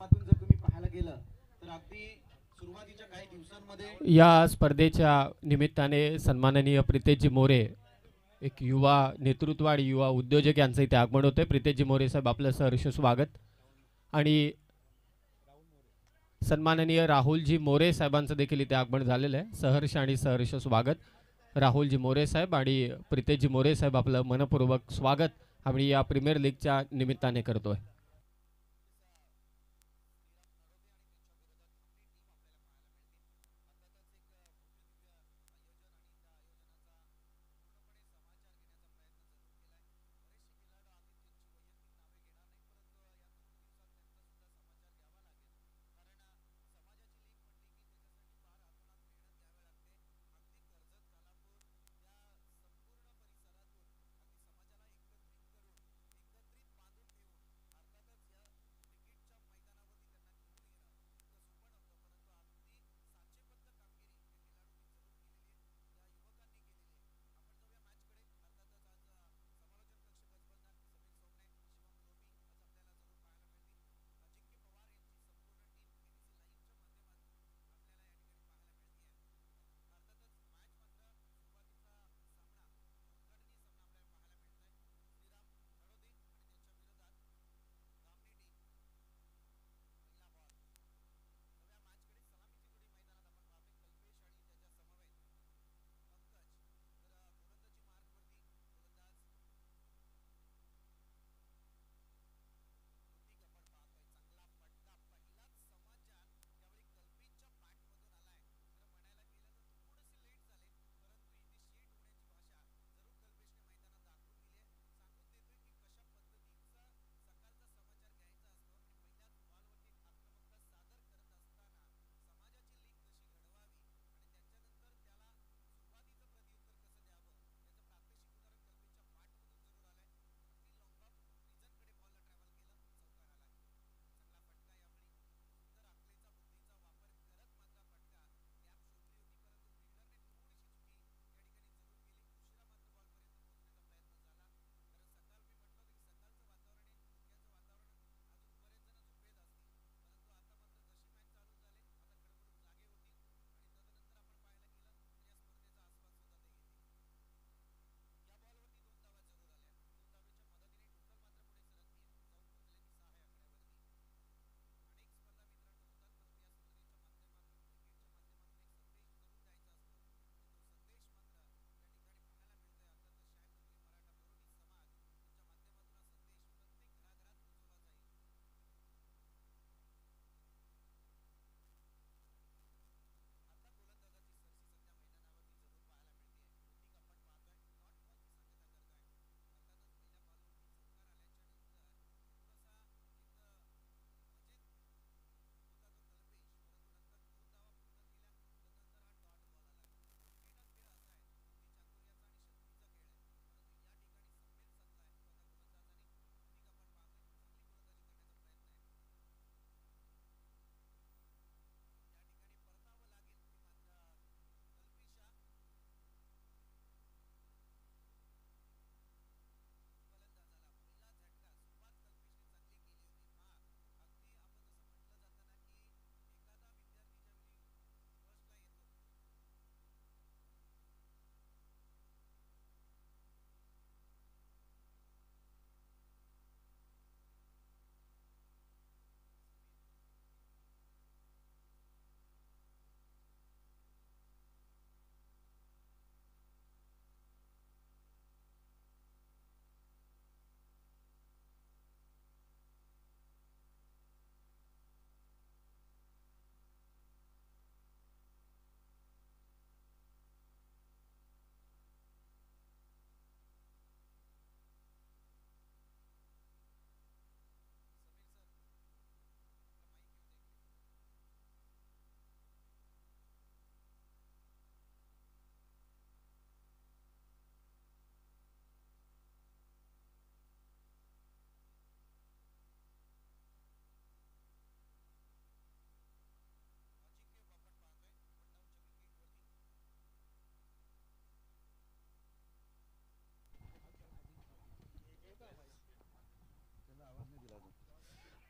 माध्यमातून जर तुम्ही पाहायला गेलं तर अगदी सुरुवातीच्या काही दिवसांमध्ये या स्पर्धेच्या निमित्ताने सन्माननीय प्रितेशजी मोरे, एक युवा नेतृत्व आणि युवा उद्योजक यांचं इथे आगमन होते. प्रितेशजी मोरे साहेब, आपलं सहर्ष स्वागत. आणि सन्माननीय राहुलजी मोरे साहेबांचं देखील इथे आगमन झालेलं आहे. सहर्ष आणि सहर्ष स्वागत राहुलजी मोरे साहेब आणि प्रितेशजी मोरे साहेब, आपलं मनपूर्वक स्वागत आम्ही या प्रीमियर लीगच्या निमित्ताने करतोय.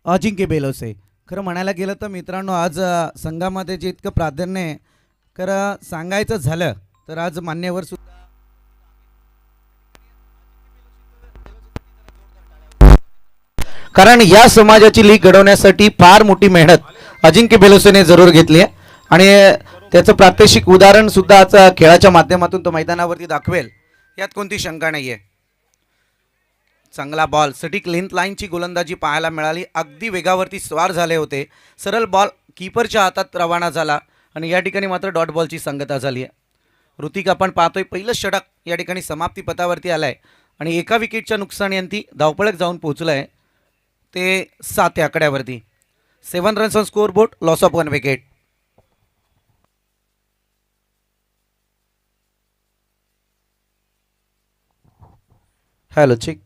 अजिंक्य बेलोसे खरं म्हणायला गेलं तर मित्रांनो आज संघामध्ये जे इतकं प्राधान्य आहे, खरं सांगायचं झालं तर आज मान्यवर सुद्धा कारण या समाजाची लीग घडवण्यासाठी फार मोठी मेहनत अजिंक्य बेलोसेने जरूर घेतली आहे आणि त्याचं प्रात्यक्षिक उदाहरण सुद्धा आज खेळाच्या माध्यमातून तो मैदानावरती दाखवेल, यात कोणती शंका नाही आहे. चांगला बॉल, सटीक लेंथ लाईनची गोलंदाजी पाहायला मिळाली. अगदी वेगावरती स्वार झाले होते. सरळ बॉल कीपरच्या हातात रवाना झाला आणि या ठिकाणी मात्र डॉट बॉलची संगता झाली आहे. ऋतिक आपण पाहतोय पहिलं षटक या ठिकाणी समाप्ती पथावरती आलाय आणि एका विकेटच्या नुकसानीअंती धावपळक जाऊन पोहोचलाय ते 7 या आकड्यावरती. 7 runs on scoreboard, loss of 1 wicket. Hello chick,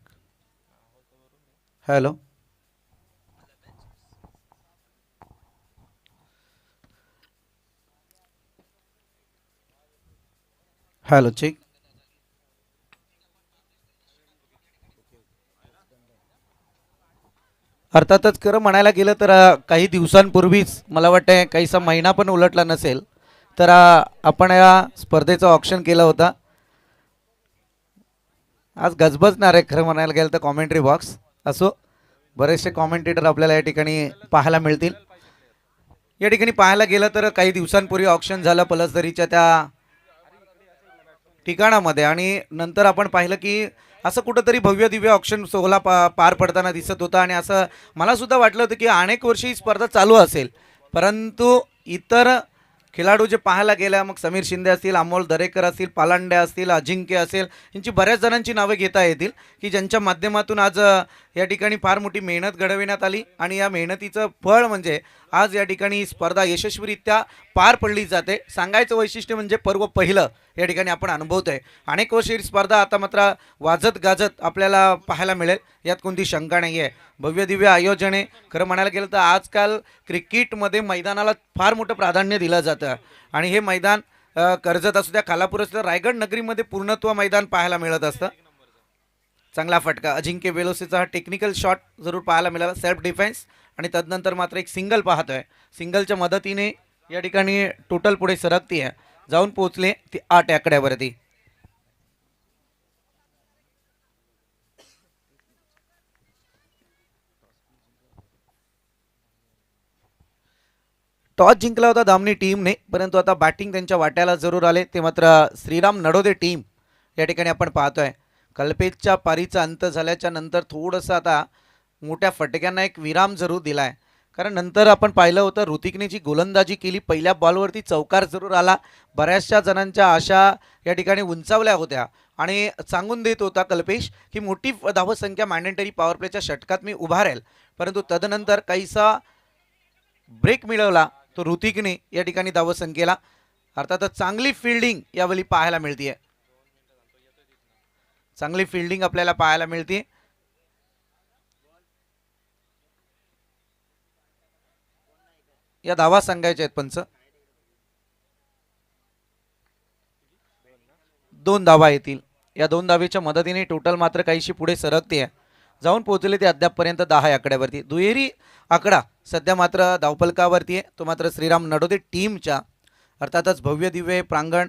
hello hello chick. अर्थातच खरं म्हणायला गेलं तर काही दिवसांपूर्वीच मला वाटतं काहीसा महिना पण उलटला नसेल तर आपण या स्पर्धेचं ऑप्शन केलं होता. आज गजबजणार आहे खरं म्हणायला गेलं तर कॉमेंट्री बॉक्स. असो, बरेचसे कॉमेंटेटर आपल्याला या ठिकाणी पाहायला मिळतील. या ठिकाणी पाहायला गेलं तर काही दिवसांपूर्वी ऑप्शन झालं पलसदरीच्या त्या ठिकाणामध्ये आणि नंतर आपण पाहिलं की असं कुठंतरी भव्य दिव्य ऑप्शन सोहळा पार पडताना दिसत होता आणि असं मला सुद्धा वाटलं होतं की अनेक वर्षी ही स्पर्धा चालू असेल, परंतु इतर खेळाडू जे पाहायला गेल्या, मग समीर शिंदे असतील, अमोल दरेकर असतील, पालांडे असतील, अजिंक्य असेल, यांची बऱ्याच जणांची नावे घेता येतील की ज्यांच्या माध्यमातून आज या ठिकाणी फार मोठी मेहनत घडविण्यात आली आणि या मेहनतीचं फळ म्हणजे आज या ठिकाणी ही स्पर्धा यशस्वीरित्या पार पडली जाते. सांगायचं वैशिष्ट्य म्हणजे पर्व पहिलं या ठिकाणी आपण अनुभवतोय. अनेक वर्षी ही स्पर्धा आता मात्र वाजत गाजत आपल्याला पाहायला मिळेल, यात कोणती शंका नाही आहे. भव्य दिव्य आयोजने, खरं म्हणायला गेलं तर आजकाल क्रिकेटमध्ये मैदानाला फार मोठं प्राधान्य दिलं जातं आणि हे मैदान कर्जत असू द्या, खालापूर असू द्या, रायगड नगरीमध्ये पूर्णत्व मैदान पाहायला मिळत असतं. चांगला फटका, अजिंक्य बेलोसेचा हा टेक्निकल शॉट जरूर पाहायला मिळाला, सेल्फ डिफेन्स आणि तदनंतर मात्र एक सिंगल पाहतोय. सिंगलच्या मदतीने या ठिकाणी टोटल पुढे सरकती आहे, जाऊन पोहोचले ती 8 या आकड्यावरती. टॉस जिंकला होता धामणी टीमने, परंतु आता बॅटिंग त्यांच्या वाट्याला जरूर आले ते मात्र श्रीराम नडोदे टीम या ठिकाणी आपण पाहतोय. कल्पेशच्या पारीचा अंत झाल्याच्या नंतर थोडंसं आता मोठ्या फटक्यांना एक विराम जरूर दिला आहे, कारण नंतर आपण पाहिलं होतं ऋतिकने जी गोलंदाजी केली, पहिल्या बॉलवरती चौकार जरूर आला. बऱ्याचशा जणांच्या आशा या ठिकाणी उंचावल्या होत्या आणि सांगून देत होता कल्पेश की मोठी धावसंख्या मॅन्डेटरी पॉवर प्लेच्या षटकात मी उभा राहील, परंतु तदनंतर काहीसा ब्रेक मिळवला तो ऋतिकने या ठिकाणी धावसंख्येला. अर्थातच चांगली फिल्डिंग यावेळी पाहायला मिळते, चांगली फिल्डिंग आपल्याला पाहायला मिळते. या धावा सांगायच्या आहेत पंच, 2 धावा येतील. या 2 धावेच्या मदतीने टोटल मात्र काहीशी पुढे सरकते, जाऊन पोहोचले ते अद्यापपर्यंत 10 या आकड्यावरती. दुहेरी आकडा सध्या मात्र धावफलकावरती आहे, तो मात्र श्रीराम नडोदे टीमच्या. अर्थातच भव्य दिव्य प्रांगण,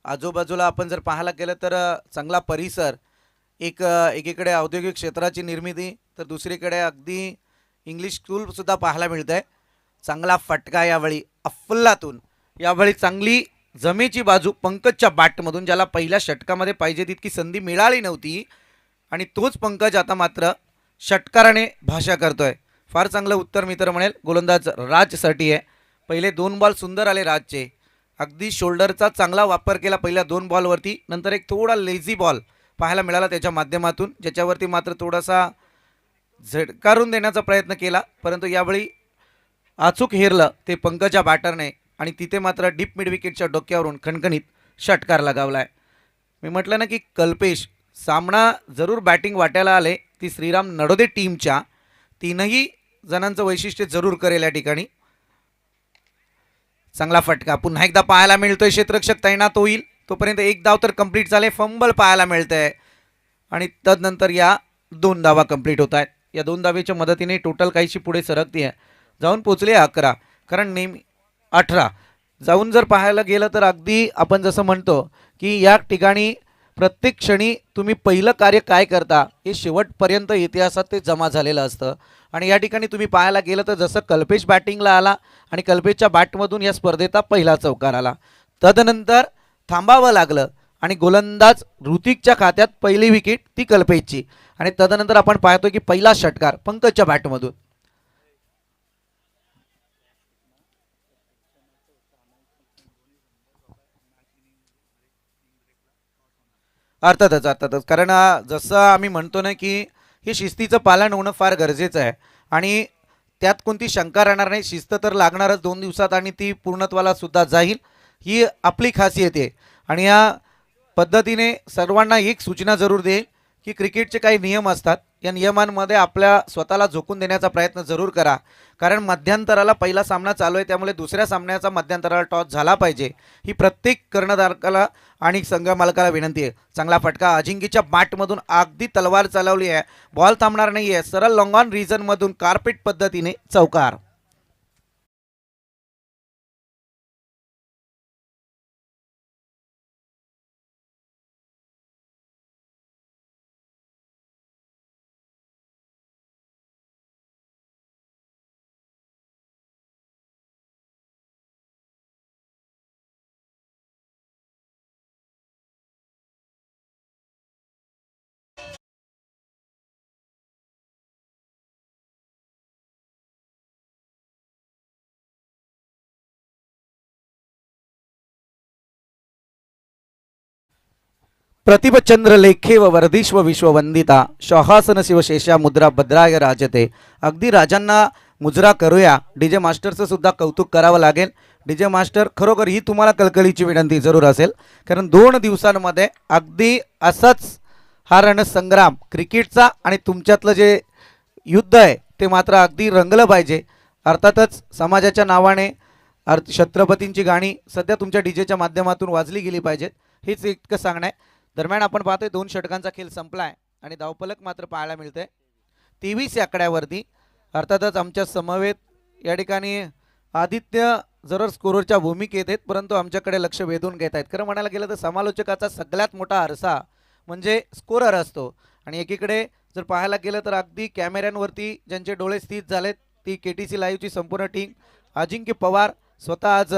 आजूबाजूला आपण जर पाहायला गेलं तर चांगला परिसर, एकीकडे औद्योगिक क्षेत्राची निर्मिती तर दुसरीकडे अगदी इंग्लिश स्कूलसुद्धा पाहायला मिळत आहे. चांगला फटका यावेळी अफल्लातून, यावेळी चांगली जमेची बाजू पंकजच्या बॅटमधून, ज्याला पहिल्या षटकामध्ये पाहिजे तितकी संधी मिळाली नव्हती आणि तोच पंकज आता मात्र षटकाराने भाषा करतोय. फार चांगलं उत्तर मित्र म्हणेल गोलंदाज राजसाठी आहे. पहिले 2 बॉल सुंदर आले राजचे, अगदी शोल्डरचा चांगला वापर केला पहिल्या 2 बॉलवरती. नंतर एक थोडा लेझी बॉल पाहायला मिळाला त्याच्या माध्यमातून, ज्याच्यावरती मात्र थोडासा झटकारून देण्याचा प्रयत्न केला, परंतु यावेळी अचूक हेरलं ते पंकजच्या बॅटरने आणि तिथे मात्र डीप मिड विकेटच्या डोक्यावरून खणखणीत षटकार लगावलाय. मी म्हटलं ना की कल्पेश सामना जरूर बॅटिंग वाट्याला आले ती श्रीराम नडोदे टीमच्या. 3ही जणांचं वैशिष्ट्य जरूर करेल या ठिकाणी. चांगला फटका पुन्हा एकदा पाहायला मिळतोय, क्षेत्ररक्षक तैनात होईल तोपर्यंत 1 धाव तर कंप्लीट झाले, फंबल पाहायला मिळतंय आणि तदनंतर या 2 धावा कंप्लीट होत आहेत. या 2 धावेच्या मदतीने टोटल काहीशी पुढे सरकती आहे. जाऊन पोचले 11, कारण नेहमी 18. जाऊन जर पाहायला गेलं तर अगदी आपण जसं म्हणतो की या ठिकाणी प्रत्येक क्षणी तुम्ही पहिलं कार्य काय करता हे शेवटपर्यंत इतिहासात ते जमा झालेलं असतं. आणि या ठिकाणी तुम्ही पाहायला गेलं तर जसं कल्पेश बॅटिंगला आला आणि कल्पेशच्या बॅटमधून या स्पर्धेचा पहिला चौकार आला, तदनंतर थांबावं लागलं आणि गोलंदाज ऋतिकच्या खात्यात पहिली विकेट ती कल्पेशची, आणि तदनंतर आपण पाहतो की पहिला षटकार पंकजच्या बॅटमधून. अर्थातच कारण जसं आम्ही म्हणतो ना की हे शिस्तीचं पालन होणं फार गरजेचं आहे आणि त्यात कोणती शंका राहणार नाही. शिस्त तर लागणारच 2 दिवसात आणि ती पूर्णत्वाला सुद्धा जाईल, ही आपली खासियत आहे. आणि या पद्धतीने सर्वांना एक सूचना जरूर देईल की क्रिकेटचे काही नियम असतात, या नियमांमध्ये आपल्या स्वतःला झोकून देण्याचा प्रयत्न जरूर करा. कारण मध्यंतराला पहिला सामना चालू आहे, त्यामुळे दुसऱ्या सामन्याचा मध्यंतराला टॉस झाला पाहिजे, ही प्रत्येक कर्णधारकाला आणि संघ मालकाला विनंती आहे. चांगला फटका अजिंक्यच्या बॅटमधून अगदी तलवार चालवली आहे, बॉल थांबणार नाही आहे, सरळ लॉंग ऑन रिजनमधून कार्पेट पद्धतीने चौकार. प्रतिभचंद्र लेखे व वर्धिष्व विश्ववंदिता शहासन शिवशेषा मुद्रा भद्राय राजते. अगदी राजांना मुजरा करूया. डीजे मास्टरचं सुद्धा कौतुक करावं लागेल. डीजे मास्टर खरोखर ही तुम्हाला कळकळीची विनंती जरूर असेल, कारण 2 दिवसांमध्ये अगदी असाच हा रणसंग्राम क्रिकेटचा आणि तुमच्यातलं जे युद्ध आहे ते मात्र अगदी रंगलं पाहिजे. अर्थातच समाजाच्या नावाने छत्रपतींची गाणी सध्या तुमच्या डीजेच्या माध्यमातून वाजली गेली पाहिजेत, हेच इतकं सांगणं आहे. दरम्यान आपण पाहतोय 2 षटकांचा खेळ संपलाय आणि धावफलक मात्र पाहायला मिळतंय 23 या आकड्यावरती. अर्थातच आमच्या समवेत या ठिकाणी आदित्य जरूर स्कोररच्या भूमिकेत आहेत, परंतु आमच्याकडे लक्ष वेधून घेत आहेत. खरं म्हणायला गेलं तर समालोचकाचा सगळ्यात मोठा आरसा म्हणजे स्कोरर असतो, आणि एकीकडे जर पाहायला गेलं तर अगदी कॅमेऱ्यांवरती ज्यांचे डोळे स्थित झालेत ती KTC लाईव्हची संपूर्ण टीम. अजिंक्य पवार स्वतः आज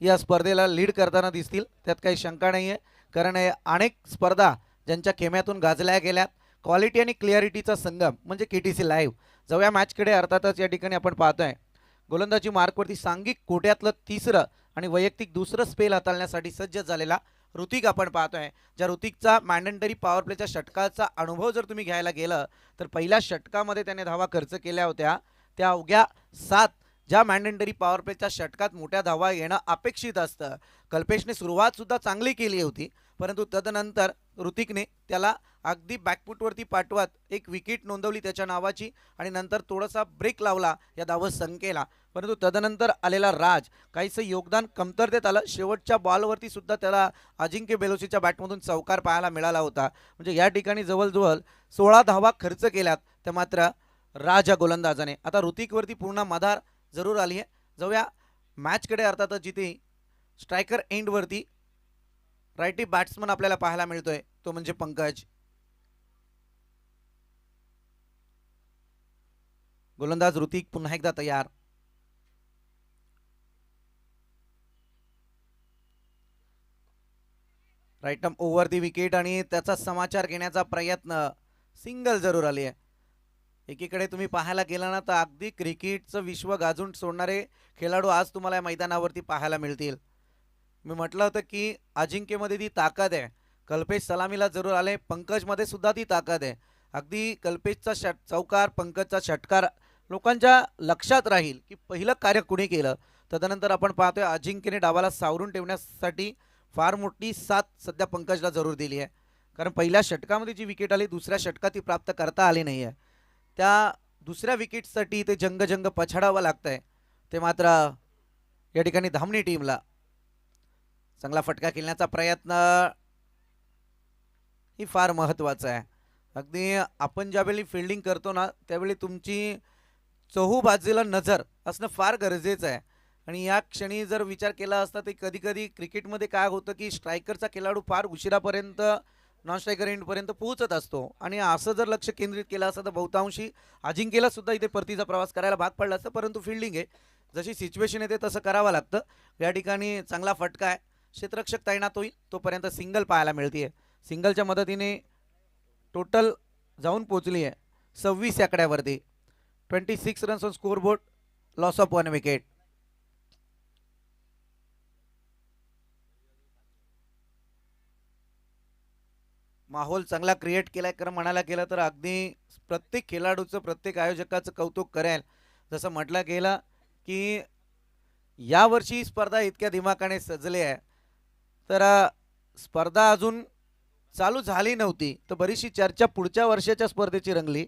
या स्पर्धेला लीड करताना दिसतील, त्यात काही शंका नाही आहे. कारण अनेक स्पर्धा ज्यांच्या खेम्यातून गाजल्या गेल्यात, क्वालिटी आणि क्लिअरिटीचा संगम म्हणजे KTC लाईव्ह. जाऊया मॅचकडे. अर्थातच या ठिकाणी आपण पाहतोय गोलंदाजी मार्कवरती सांघिक कोट्यातलं 3रं आणि वैयक्तिक 2रं स्पेल हाताळण्यासाठी सज्ज झालेला ऋतिक आपण पाहतोय. ज्या ऋतिकचा मॅन्डेटरी पॉवर प्लेच्या षटकाचा अनुभव जर तुम्ही घ्यायला गेलं तर पहिल्या षटकामध्ये त्याने धावा खर्च केल्या होत्या त्या अवघ्या 7, ज्या मॅन्डेटरी पॉवर प्लेच्या षटकात मोठ्या धावा येणं अपेक्षित असतं. कल्पेशने सुरुवात सुद्धा चांगली केली होती, परंतु तदनंतर ऋतिकने त्याला अगदी बॅकफुटवरती पाठवत एक विकेट नोंदवली त्याच्या नावाची, आणि नंतर थोडासा ब्रेक लावला या धावसंख्येला. परंतु तदनंतर आलेला राज काहीसं योगदान कमतरतेत आलं. शेवटच्या बॉलवरती सुद्धा त्याला अजिंक्य बेलोसीच्या बॅटमधून चौकार पाहायला मिळाला होता. म्हणजे या ठिकाणी जवळजवळ 16 धावा खर्च केल्यात त्या मात्र राज या गोलंदाजाने. आता ऋतिकवरती पूर्ण मधार जरूर आली आहे. जाऊया मॅचकडे. अर्थातच जिथे स्ट्रायकर एंडवरती रायटी बॅट्समन आपल्याला पाहायला मिळतोय तो म्हणजे पंकज. गोलंदाज ऋतिक पुन्हा एकदा तयार. Right arm over the wicket आणि त्याचा समाचार घेण्याचा प्रयत्न. सिंगल जरूर आली आहे. एकीकडे तुम्ही पाहायला गेला ना तर अगदी क्रिकेटचं विश्व गाजून सोडणारे खेळाडू आज तुम्हाला या मैदानावरती पाहायला मिळतील. मी म्हटलं होतं की अजिंक्यमध्ये ती ताकद आहे, कल्पेश सलामीला जरूर आले, पंकजमध्ये सुद्धा ती ताकद आहे. अगदी कल्पेशचा चौकार, पंकजचा षटकार लोकांच्या लक्षात राहील की पहिलं कार्य कुणी केलं. तदनंतर आपण पाहतोय अजिंक्यने डावाला सावरून ठेवण्यासाठी फार मोठी साथ सध्या पंकजला जरूर दिली आहे. कारण पहिल्या षटकामध्ये जी विकेट आली दुसऱ्या षटकात ती प्राप्त करता आली नाही आहे. त्या दुसऱ्या विकेटसाठी ते जंग पछाडावं लागतंय, ते मात्र या ठिकाणी धामणी टीमला. चांगला फटका खेळण्याचा प्रयत्न ही फार महत्त्वाचा आहे. अगदी आपण ज्यावेळी फिल्डिंग करतो ना त्यावेळी तुमची चहू बाजूला नजर असणं फार गरजेचं आहे. आणि या क्षणी जर विचार केला असता तर कधी कधी क्रिकेटमध्ये काय होतं की स्ट्रायकरचा खेळाडू फार उशिरापर्यंत नॉन स्ट्रायकर एंडपर्यंत पोहोचत असतो आणि असं जर लक्ष केंद्रित केलं असतं तर बहुतांशी अजिंक्यला सुद्धा इथे परतीचा प्रवास करायला भाग पडला असतं. परंतु फिल्डिंग आहे, जशी सिच्युएशन येते तसं करावं लागतं. या ठिकाणी चांगला फटका आहे, क्षेत्ररक्षक तैनात होईल तोपर्यंत सिंगल पाहायला मिळते. सिंगलच्या मदतीने टोटल जाऊन पोचली आहे 26 आकड्यावरती. 26 runs on scoreboard, loss of 1 wicket. माहोल चांगला क्रिएट केलाय, कारण म्हणायला गेलं तर अगदी प्रत्येक खेळाडूचं प्रत्येक आयोजकाचं कौतुक करेल. जसं म्हटलं गेलं की यावर्षी ही स्पर्धा इतक्या दिमाखाने सजली आहे, तर स्पर्धा अजून चालू झाली नव्हती तर बरीचशी चर्चा पुढच्या वर्षाच्या स्पर्धेची रंगली.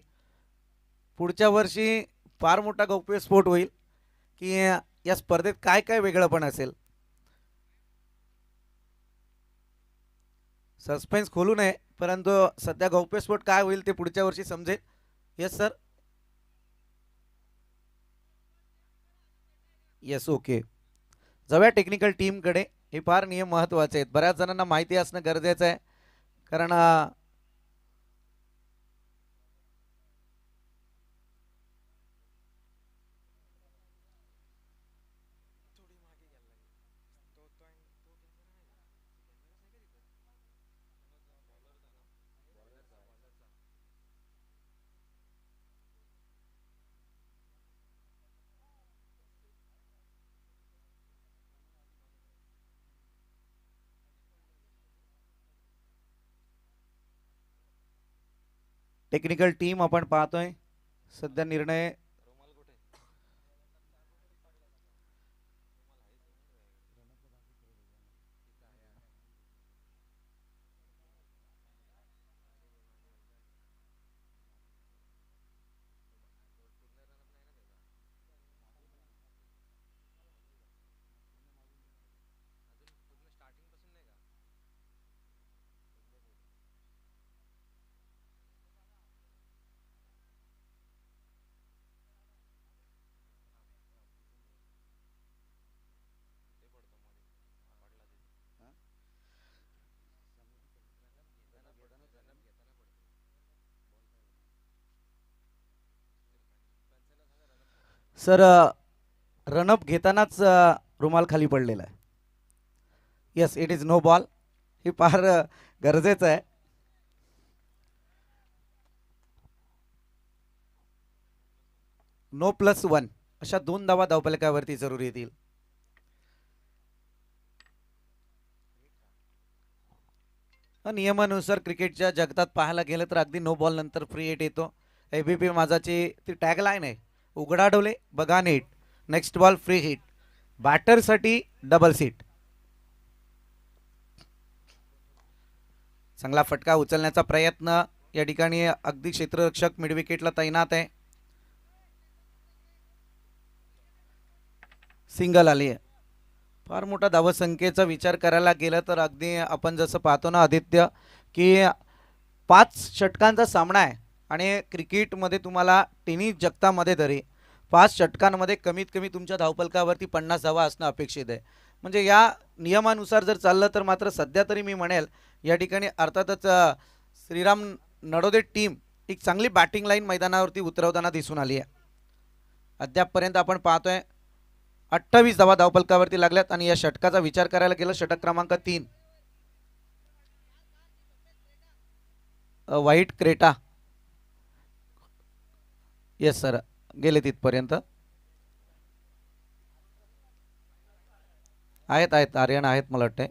पुढच्या वर्षी फार मोठा गौप्यस्फोट होईल की या स्पर्धेत काय काय वेगळं पण असेल. सस्पेन्स खोलू नये, परंतु सध्या गौप्यस्फोट काय होईल ते पुढच्या वर्षी समजेल. Yes sir, yes okay. जाऊया टेक्निकल टीमकडे. हे फार नियम महत्त्वाचे आहेत, बऱ्याच जणांना माहिती असणं गरजेचं आहे, कारण टेक्निकल टीम आपण पाहतोय सध्या निर्णय सर रनअप घेतानाच रुमाल खाली पडलेला आहे. Yes, it is no ball. हे फार गरजेचं आहे. नो +1 अशा 2 धावा धावफलकावरती जरूर येतील. नियमानुसार क्रिकेटच्या जगतात पाहायला गेलं तर अगदी नो बॉल नंतर फ्री हिट येतो. एबीपी माझाची ती टॅगलाईन आहे, उघडा डोले बघा नेट, नेक्स्ट बॉल फ्री हिट, बॅटरसाठी डबल सीट. चांगला फटका उचलण्याचा प्रयत्न या ठिकाणी अगदी क्षेत्ररक्षक मिड विकेटला तैनात आहे. सिंगल आली आहे. फार मोठा धावसंख्येचा विचार करायला गेलं तर अगदी आपण जसं पाहतो ना आदित्य की 5 षटकांचा सामना आहे आणि क्रिकेटमध्ये तुम्हाला टेनिस जगतामध्ये तरी 5 षटकांमध्ये कमीत कमी तुमच्या धावफलकावरती 50 धावा असणं अपेक्षित आहे. म्हणजे या नियमानुसार जर चाललं तर मात्र सध्या तरी मी म्हणेल या ठिकाणी अर्थातच श्रीराम नडोदे टीम एक चांगली बॅटिंग लाईन मैदानावरती उतरवताना दिसून आली आहे. अद्यापपर्यंत आपण पाहतोय 28 धावा धावफलकावरती लागल्यात आणि या षटकाचा विचार करायला गेलं षटक क्रमांक 3 व्हाईट क्रेटा. येस सर, गेले तिथपर्यंत आहेत आर्यन आहेत मला वाटतंय.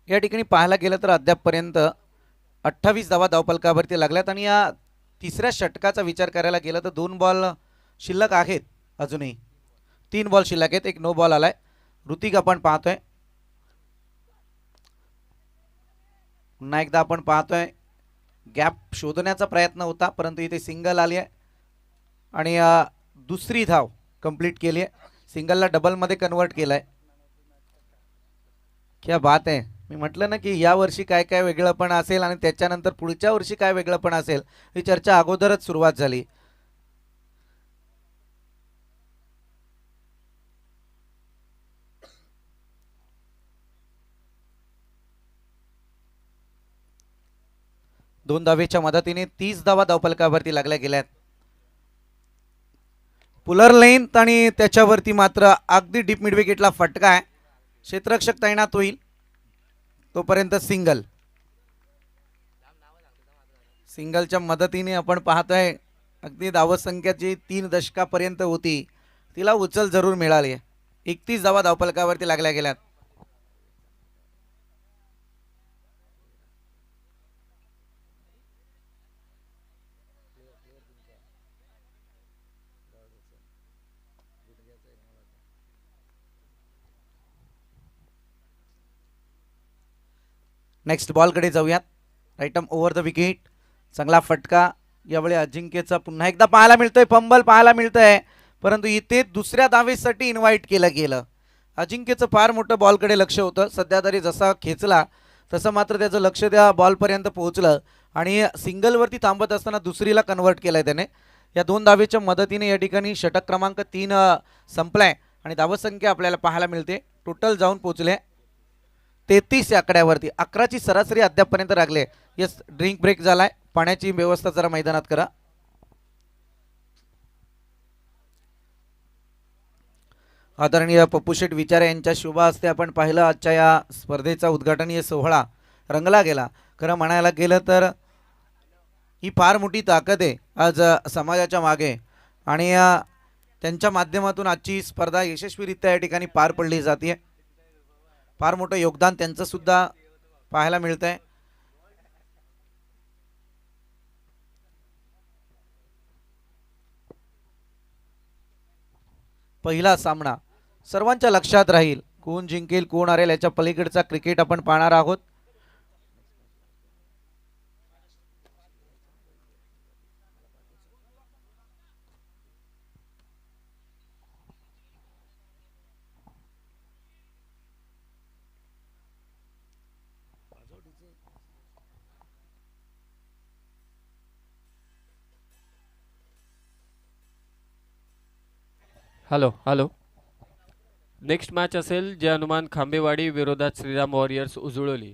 या ठिकाणी पाहायला गेलं तर अद्यापपर्यंत 28 धावा धावफलकावरती लागल्यात आणि या तिसऱ्या षटकाचा विचार करायला गेलं तर 2 बॉल शिल्लक आहेत. अजूनही 3 बॉल शिल्लक आहेत, एक नो बॉल आलाय. ऋतिक आपण पाहतोय, पुन्हा एकदा आपण पाहतोय गॅप शोधण्याचा प्रयत्न होता परंतु इथे सिंगल आली आहे आणि दुसरी धाव कंप्लीट केली आहे. सिंगलला डबलमध्ये कन्वर्ट केलाय. क्या बात आहे मी म्हटलं ना की या वर्षी काय काय वेगळंपण असेल आणि त्याच्यानंतर पुढच्या वर्षी काय वेगळंपण असेल ही चर्चा अगोदरच सुरुवात झाली. दोन धावेच्या मदतीने 30 धावा धावफलकावरती लागल्या गेल्यात. पुलर लेंथ आणि त्याच्यावरती मात्र अगदी डीप मिड विकेटला फटका आहे. क्षेत्ररक्षक तैनात होईल तोपर्यंत सिंगलच्या मदतीने आपण पाहतोय अगदी धावसंख्या जी 3 दशकापर्यंत होती तिला उचल जरूर मिळाली. 31 धावा धावफलकावरती लागल्या गेल्यात. नेक्स्ट बॉलकडे जाऊयात. राईटम ओव्हर द विकेट. चांगला फटका यावेळी अजिंक्यचा पुन्हा एकदा पाहायला मिळतोय. फंबल पाहायला मिळतंय परंतु इथे दुसऱ्या धावेसाठी इन्व्हाइट केलं गेलं. अजिंक्यचं फार मोठं बॉलकडे लक्ष होतं. सध्या तरी जसा खेचला तसं मात्र त्याचं लक्ष त्या बॉलपर्यंत पोहोचलं आणि सिंगलवरती थांबत असताना दुसरीला कन्वर्ट केलंय त्याने. या दोन धावेच्या मदतीने या ठिकाणी षटक क्रमांक 3 संपलाय आणि धावसंख्या आपल्याला पाहायला मिळते. टोटल जाऊन पोहोचले 33 या आकड्यावरती. 11ची सरासरी अद्यापपर्यंत लागले. यस, ड्रिंक ब्रेक झालाय. पाण्याची व्यवस्था जरा मैदानात करा. आदरणीय पप्पूशेठ विचारे यांच्या शुभ हस्ते आपण पाहिलं आजच्या या स्पर्धेचा उद्घाटनीय सोहळा रंगला गेला. खरं म्हणायला गेलं तर ही फार मोठी ताकद आहे आज समाजाच्या मागे आणि त्यांच्या माध्यमातून आजची स्पर्धा यशस्वीरित्या या ठिकाणी पार पडली जाते. फार मोठं योगदान त्यांचं सुद्धा पाहायला मिळतंय. पहिला सामना सर्वांच्या लक्षात राहील. कोण जिंकेल कोण हरेल याच्या पलीकडचा क्रिकेट आपण पाहणार आहोत. Hello hello. नेक्स्ट मॅच असेल जय हनुमान खांबेवाडी विरोधात श्रीराम वॉरियर्स उजुळोली.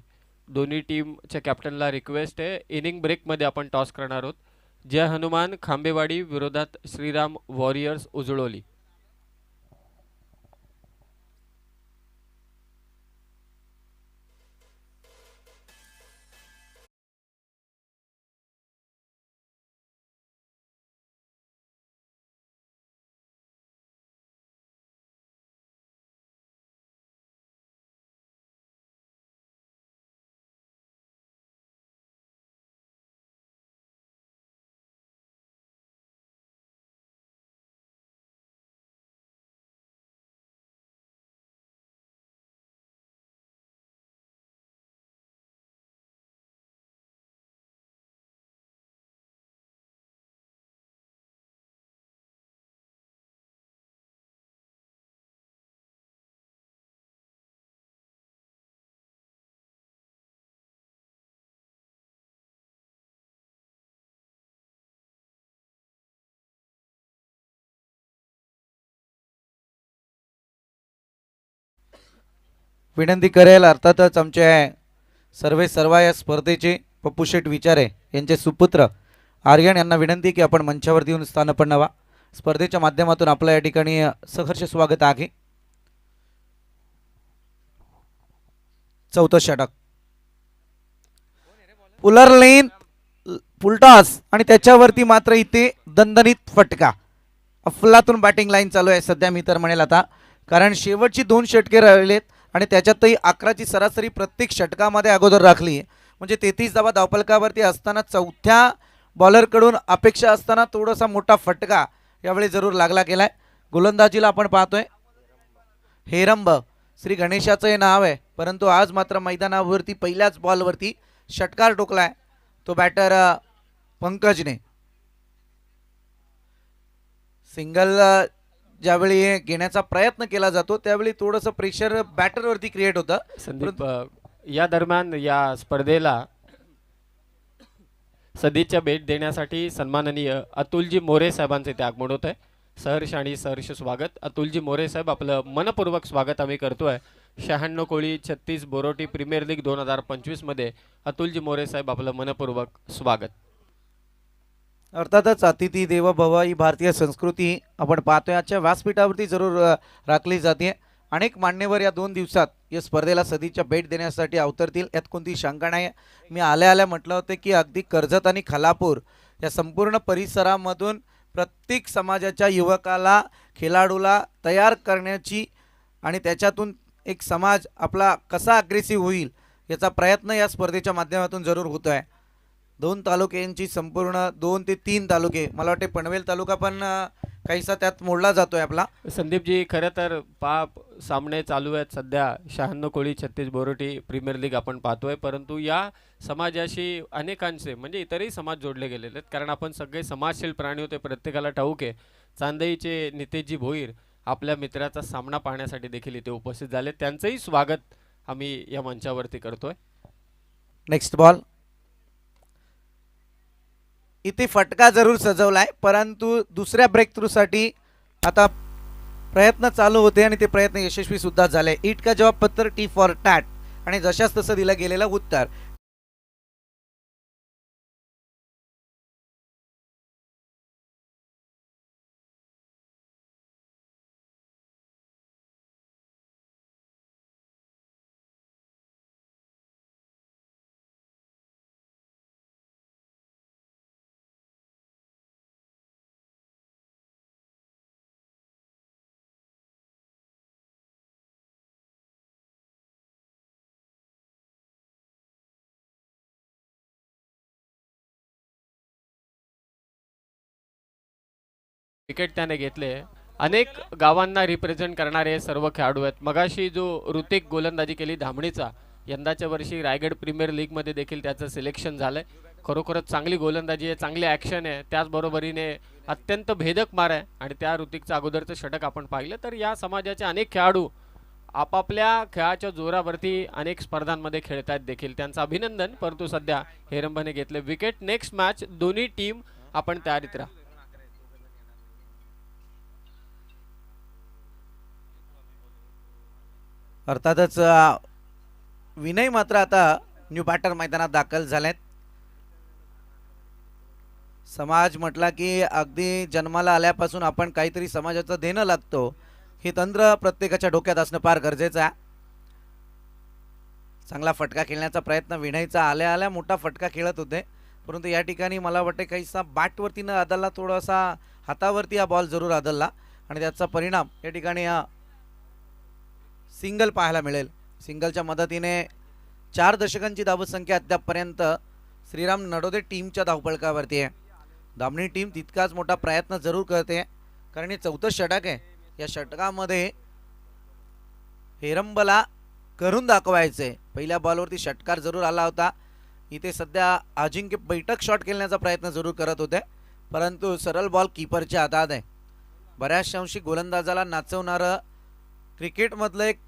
दोन्ही टीमच्या कॅप्टनला रिक्वेस्ट आहे इनिंग ब्रेकमध्ये आपण टॉस करणार आहोत. जय हनुमान खांबेवाडी विरोधात श्रीराम वॉरियर्स उजुळोली. विनंती करेल अर्थातच आमचे सर्व या स्पर्धेचे पप्पूशेठ विचारे यांचे सुपुत्र आर्यन यांना विनंती की आपण मंचावरती येऊन स्थानपन्न व्हा. स्पर्धेच्या माध्यमातून आपल्या या ठिकाणी सहर्ष स्वागत आहे. चौथं षटक. पुलर लेन फुलटॉस आणि त्याच्यावरती मात्र इथे दणदणीत फटका. अफलातून बॅटिंग लाईन चालू आहे सध्या मी तर म्हणेल आता, कारण शेवटची 2 षटके राहिलेत आणि त्याच्यातही 11ची सरासरी प्रत्येक षटकामध्ये अगोदर राखली. म्हणजे 33 धावा धावफलकावरती असताना चौथ्या बॉलरकडून अपेक्षा असताना थोडासा मोठा फटका यावेळी जरूर लागला गेलाय. गोलंदाजीला आपण पाहतोय हेरंब श्री गणेशाचं हे नाव आहे, परंतु आज मात्र मैदानावरती पहिल्याच बॉलवरती षटकार टोकलाय तो बॅटर पंकजने. सिंगल ज्यावेळी घेण्याचा प्रयत्न केला जातो त्यावेळी थोडंसं प्रेशर बॅटरवरती क्रिएट होतं. संदीप या दरम्यान या स्पर्धेला सदिच्छा भेट देण्यासाठी सन्माननीय अतुलजी मोरे साहेबांचे ते आगमन होत आहे. सहर्ष आणि सहर्ष स्वागत. अतुलजी मोरे साहेब आपलं मनपूर्वक स्वागत आम्ही करतोय. 96 कोळी 36 बोरोटी प्रीमियर लीग 2025 मध्ये अतुलजी मोरे साहेब आपलं मनपूर्वक स्वागत. अर्थातच अतिथी देवो भव ही भारतीय संस्कृती आपण पाहतोय आजच्या व्यासपीठावरती जरूर राखली जाते. अनेक मान्यवर या 2 दिवसात या स्पर्धेला सदिच्छा भेट देण्यासाठी अवतरतील यात कोणती शंका नाही. मी आल्या म्हटलं होतं की अगदी कर्जत आणि खालापूर या संपूर्ण परिसरामधून प्रत्येक समाजाच्या युवकाला खेळाडूला तयार करण्याची आणि त्याच्यातून एक समाज आपला कसा अग्रेसिव्ह होईल याचा प्रयत्न या स्पर्धेच्या माध्यमातून जरूर होतो आहे. 2 तालुक्यांची संपूर्ण 2 ते 3 तालुके मला वाटते पनवेल तालुका पण काहीसा त्यात मोडला जातोय आपला. संदीपजी खरं तर सामने चालू आहेत सध्या 96 कोळी 36 बोरोटी प्रीमियर लीग आपण पाहतोय. परंतु या समाजाशी अनेकांचे म्हणजे इतरही समाज जोडले गेलेले आहेत कारण आपण सगळे समाजशील प्राणी होते. प्रत्येकाला ठाऊक आहे. चांदईचे नितेशजी भोईर आपल्या मित्राचा सामना पाहण्यासाठी देखील इथे उपस्थित झाले. त्यांचंही स्वागत आम्ही या मंचावरती करतोय. नेक्स्ट बॉल इथे फटका जरूर सजवलाय परंतु दुसऱ्या ब्रेक थ्रूसाठी आता प्रयत्न चालू होते आणि ते प्रयत्न यशस्वी सुद्धा झाले. इट का जवाब पत्तर टी फॉर टॅट आणि जशाच तसं दिलं गेलेलं उत्तर. विकेट त्याने घेतले. अनेक गावांना रिप्रेझेंट करणारे सर्व खेळाडू आहेत. मगाशी जो ऋतिक गोलंदाजी केली धामणीचा यंदाच्या वर्षी रायगड प्रीमियर लीग मध्ये देखील त्याचं सिलेक्शन झालंय. खरोखरच चांगली गोलंदाजी आहे, चांगली ॲक्शन आहे, त्याचबरोबरीने अत्यंत भेदक मार आहे आणि त्या ऋतिकचं अगोदरचं षटक आपण पाहिलं तर या समाजाचे अनेक खेळाडू आपापल्या खेळाच्या जोरावरती अनेक स्पर्धांमध्ये खेळत आहेत देखील. त्यांचं अभिनंदन. परंतु सध्या हेरंबाने घेतले विकेट. नेक्स्ट मॅच दोन्ही टीम आपण तयारीत राहा. अर्थातच विनय मात्र आता न्यू बॅटर मैदानात दाखल झालेत. समाज म्हटला की अगदी जन्माला आल्यापासून आपण काहीतरी समाजाचं देणं लागतो हे तंत्र प्रत्येकाच्या डोक्यात असणं फार गरजेचं आहे. चांगला फटका खेळण्याचा प्रयत्न विनयचा आल्या मोठा फटका खेळत होते परंतु या ठिकाणी मला वाटते काहीसा बॅटवरती न आदलला थोडासा हातावरती हा बॉल जरूर आदलला आणि त्याचा परिणाम या ठिकाणी सिंगल पाहायला मिळेल. सिंगलच्या मदतीने 4 दशकांची धावसंख्या अद्यापपर्यंत श्रीराम नडोदे टीमच्या धावपळकावरती आहे. दामणी टीम तितकाच मोठा प्रयत्न जरूर करते कारण हे 4थं षटक आहे. या षटकामध्ये हेरंबला करून दाखवायचे. पहिल्या बॉलवरती षटकार जरूर आला होता. इथे सध्या अजिंक्य बैठक शॉट खेळण्याचा प्रयत्न जरूर करत होते परंतु सरळ बॉल कीपरच्या हातात आहे. बऱ्याचशा अंशी गोलंदाजाला नाचवणारं क्रिकेटमधलं एक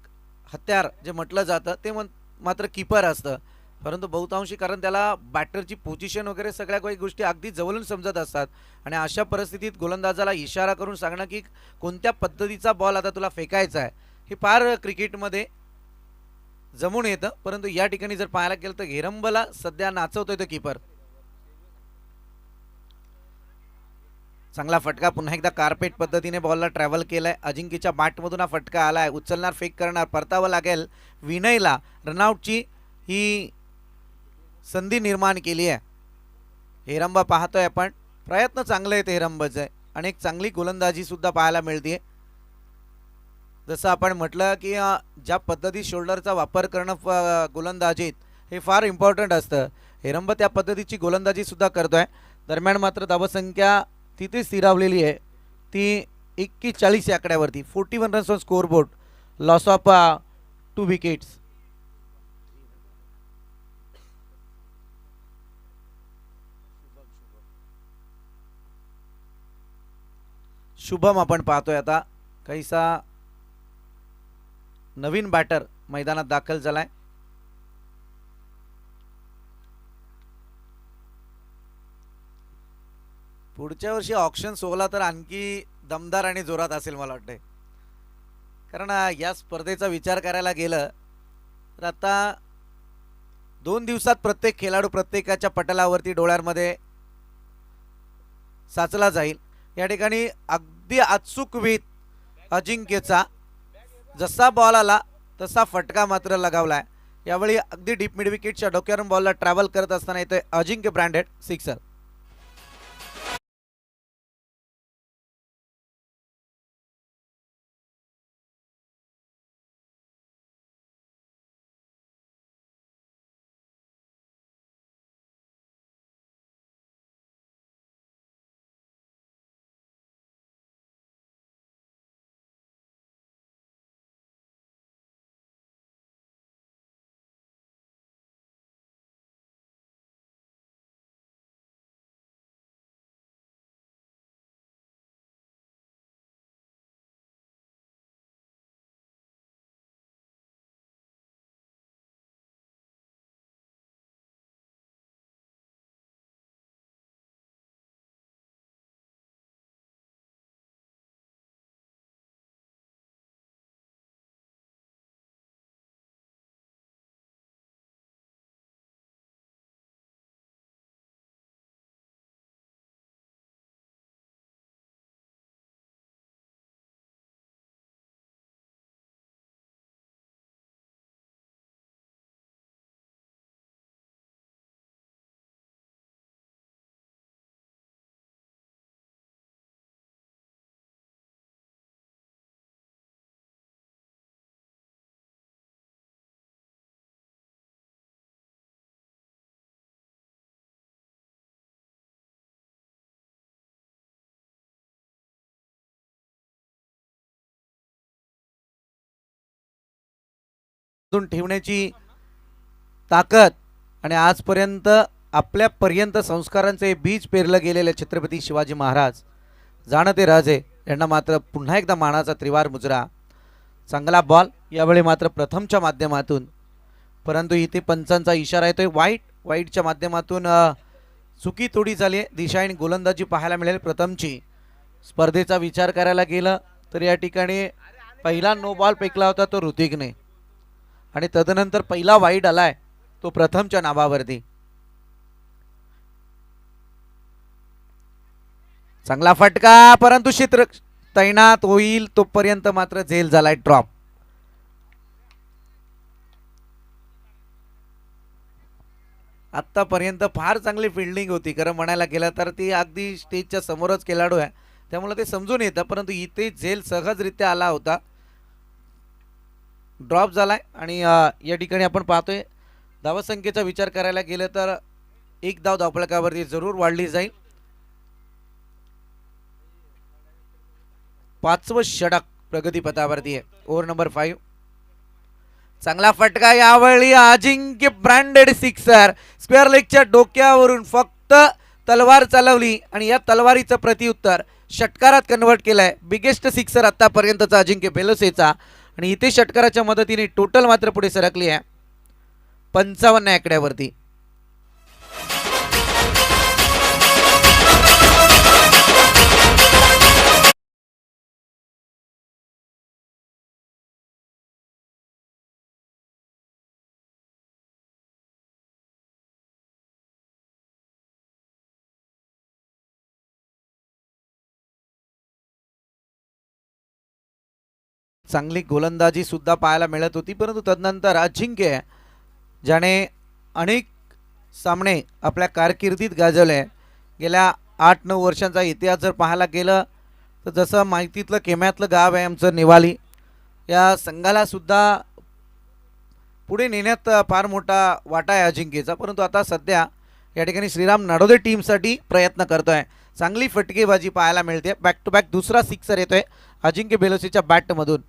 हत्यार जे म्हटलं जातं ते मात्र कीपर असतं परंतु बहुतांशी कारण त्याला बॅटरची पोझिशन वगैरे सगळ्या काही गोष्टी अगदी जवळून समजत असतात आणि अशा परिस्थितीत गोलंदाजाला इशारा करून सांगणं की कोणत्या पद्धतीचा बॉल आता तुला फेकायचा आहे हे फार क्रिकेटमध्ये जमून येतं. परंतु या ठिकाणी जर पाहायला गेलं तर हेरंबला सध्या नाचवतोय तो कीपर. चांगला फटका पुन्हा एकदा कार्पेट पद्धतीने बॉलला ट्रॅव्हल केलाय. अजिंक्यच्या बॅटमधून हा फटका आलाय. उचलणार फेक करणार परतावं लागेल विनयला. रनआउटची ही संधी निर्माण केली आहे. हेरंबा पाहतोय आपण प्रयत्न चांगले आहेत हेरंबाचे आणि एक चांगली गोलंदाजी सुद्धा पाहायला मिळते. जसं आपण म्हटलं की ज्या पद्धती शोल्डरचा वापर करणं गोलंदाजीत हे फार इम्पॉर्टंट असतं. हेरंबा त्या पद्धतीची गोलंदाजी सुद्धा करतोय. दरम्यान मात्र धावसंख्या तिथे स्थिरावलेली आहे ती 41 या आकड्यावरती. 41 runs on scoreboard. Loss of 2 wickets. Shubham आपण पाहतोय आता काहीसा नवीन बॅटर मैदानात दाखल झालाय. पुढच्या वर्षी ऑक्शन 16 तर आणखी दमदार आणि जोरात असेल मला वाटतंय. कारण या स्पर्धेचा विचार करायला गेलं तर आता 2 दिवसात प्रत्येक खेळाडू प्रत्येकाच्या पटलावरती डोळ्यांमध्ये साचला जाईल. या ठिकाणी अगदी अचूक वेध अजिंक्यचा, जसा बॉल आला तसा फटका मात्र लगावलाय. यावेळी अगदी डीप मिड विकेटच्या डोक्यावरून बॉलला ट्रॅव्हल करत असताना येतोय अजिंक्य ब्रँडेड सिक्सर. ठेवण्याची ताकद आणि आजपर्यंत आपल्यापर्यंत संस्कारांचे बीज पेरलं गेलेले छत्रपती शिवाजी महाराज जाणते राजे यांना मात्र पुन्हा एकदा मानाचा त्रिवार मुजरा. चांगला बॉल यावेळी मात्र प्रथमच्या माध्यमातून, परंतु इथे पंचांचा इशारा येतोय वाईटच्या माध्यमातून चुकी तोडी झाली. दिशा आणि गोलंदाजी पाहायला मिळेल प्रथमची. स्पर्धेचा विचार करायला गेलं तर या ठिकाणी पहिला नो बॉल फेकला होता तो ऋतिकने आणि तदनंतर पहिला वाईड आलाय तो प्रथमच्या नावावरती. चांगला फटका, परंतु क्षेत्र तैनात होईल तोपर्यंत मात्र झेल झालाय ड्रॉप. आतापर्यंत फार चांगली फिल्डिंग होती खरं म्हणायला गेलं तर, ती अगदी स्टेजच्या समोरच खेळाडू आहे त्यामुळे ते समजून येतं, परंतु इथे झेल सहजरित्या आला होता, ड्रॉप झालाय. आणि या ठिकाणी आपण पाहतोय धावसंख्येचा विचार करायला गेलं तर एक धाव धावफलकावरती जरूर वाढली जाईल. 5वं षटक प्रगतीपथावरती आहे. Over number 5. चांगला फटका यावेळी अजिंक्य ब्रँडेड सिक्सर. स्क्वेअर लेगच्या डोक्यावरून फक्त तलवार चालवली आणि या तलवारीचं प्रतिउत्तर षटकारात कन्वर्ट केलंय. बिगेस्ट सिक्सर आतापर्यंतचा अजिंक्य बेलोसेचा आणि इथे षटकाराच्या मदतीने टोटल मात्र पुढे सरकली आहे 55 आकड्यावरती. चांगली गोलंदाजी सुद्धा पाहायला मिळत होती, परंतु तदनंतर अजिंक्य ज्याने अनेक सामने आपल्या कारकिर्दीत गाजवले, गेल्या 8-9 वर्षांचा इतिहास जर पाहायला गेलं तर जसं माहितीतलं केम्यातलं गाव आहे आमचं निवाली, या संघाला सुद्धा पुढे नेण्यात फार मोठा वाटा आहे अजिंक्यचा. परंतु आता सध्या या ठिकाणी श्रीराम नाडोदे टीमसाठी प्रयत्न करतोय. चांगली फटकेबाजी पाहायला मिळते. बॅक टू बॅक दुसरा सिक्सर येतोय अजिंक्य बेलोसीच्या बॅटमधून.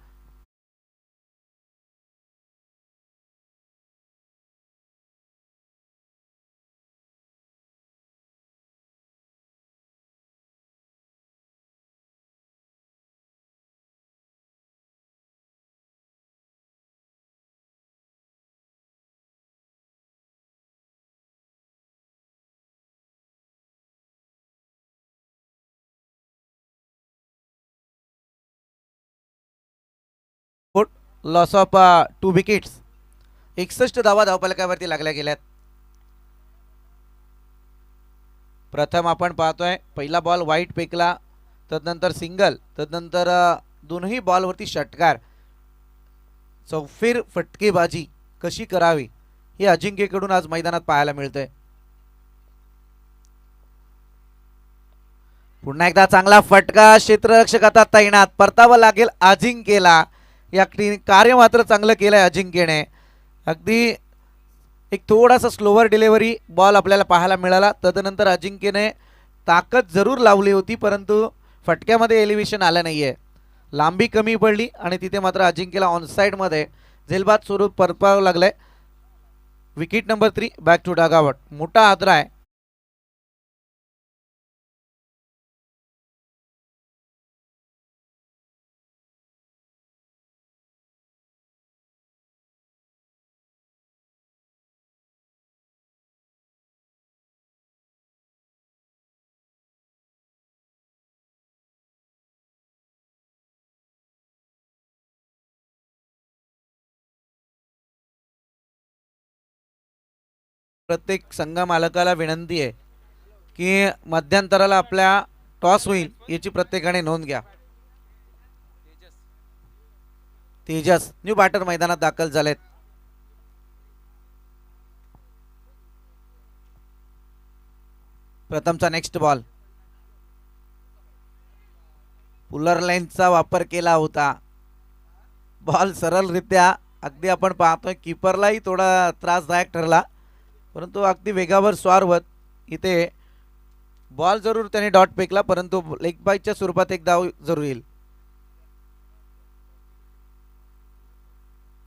Loss of 2 wickets. 61 धावा धावफलकावरती लागल्या गेल्यात. प्रथम आपण पाहतोय पहिला बॉल वाईट फेकला, तदनंतर सिंगल, तदनंतर दोनही बॉलवरती षटकार. चौफेर फटकेबाजी कशी करावी हे अजिंक्यकडून आज मैदानात पाहायला मिळतंय. पुन्हा एकदा चांगला फटका, क्षेत्ररक्षक आता तैनात, परतावं लागेल अजिंक्यला. या कार्य मात्र चांगलं केलंय अजिंक्यने. अगदी एक थोडासा स्लोवर डिलिव्हरी बॉल आपल्याला पाहायला मिळाला. तदनंतर अजिंक्यने ताकद जरूर लावली होती, परंतु फटक्यामध्ये एलिव्हेशन आलं नाहीये. लांबी कमी पडली आणि तिथे मात्र अजिंक्यला ऑनसाइडमध्ये झेलबाद स्वरूप परतावं लागलंय. Wicket number 3 back to dugout. मोठा आदरा आहे. प्रत्येक संघ मालकाला विनंती आहे की मध्यंतराला आपल्या टॉस होईल याची प्रत्येकाने नोंद घ्या. तेजस न्यू बॅटर मैदानात दाखल झालेत. प्रथमचा नेक्स्ट बॉल. पुलर लाईनचा वापर केला होता. बॉल सरळरित्या अगदी आपण पाहतोय कीपरलाही थोडा त्रासदायक ठरला, परंतु अगदी वेगावर स्वार होत इथे बॉल जरूर त्याने डॉट फेकला, परंतु लेग बायच्या स्वरूपात एक धाव जरूर येईल.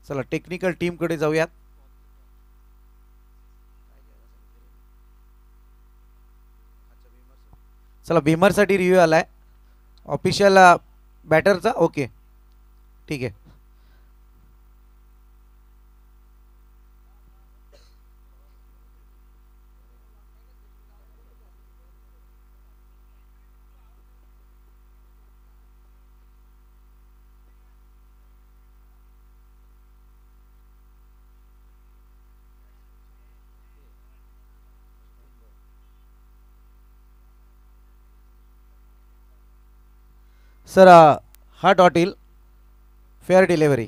चला टेक्निकल टीम कडे जाऊयात. चला भीमरसाठी रिव्ह्यू आलाय ऑफिशियल बॅटरचा. ओके ठीक आहे. सर हा डॉट येईल. Fair delivery.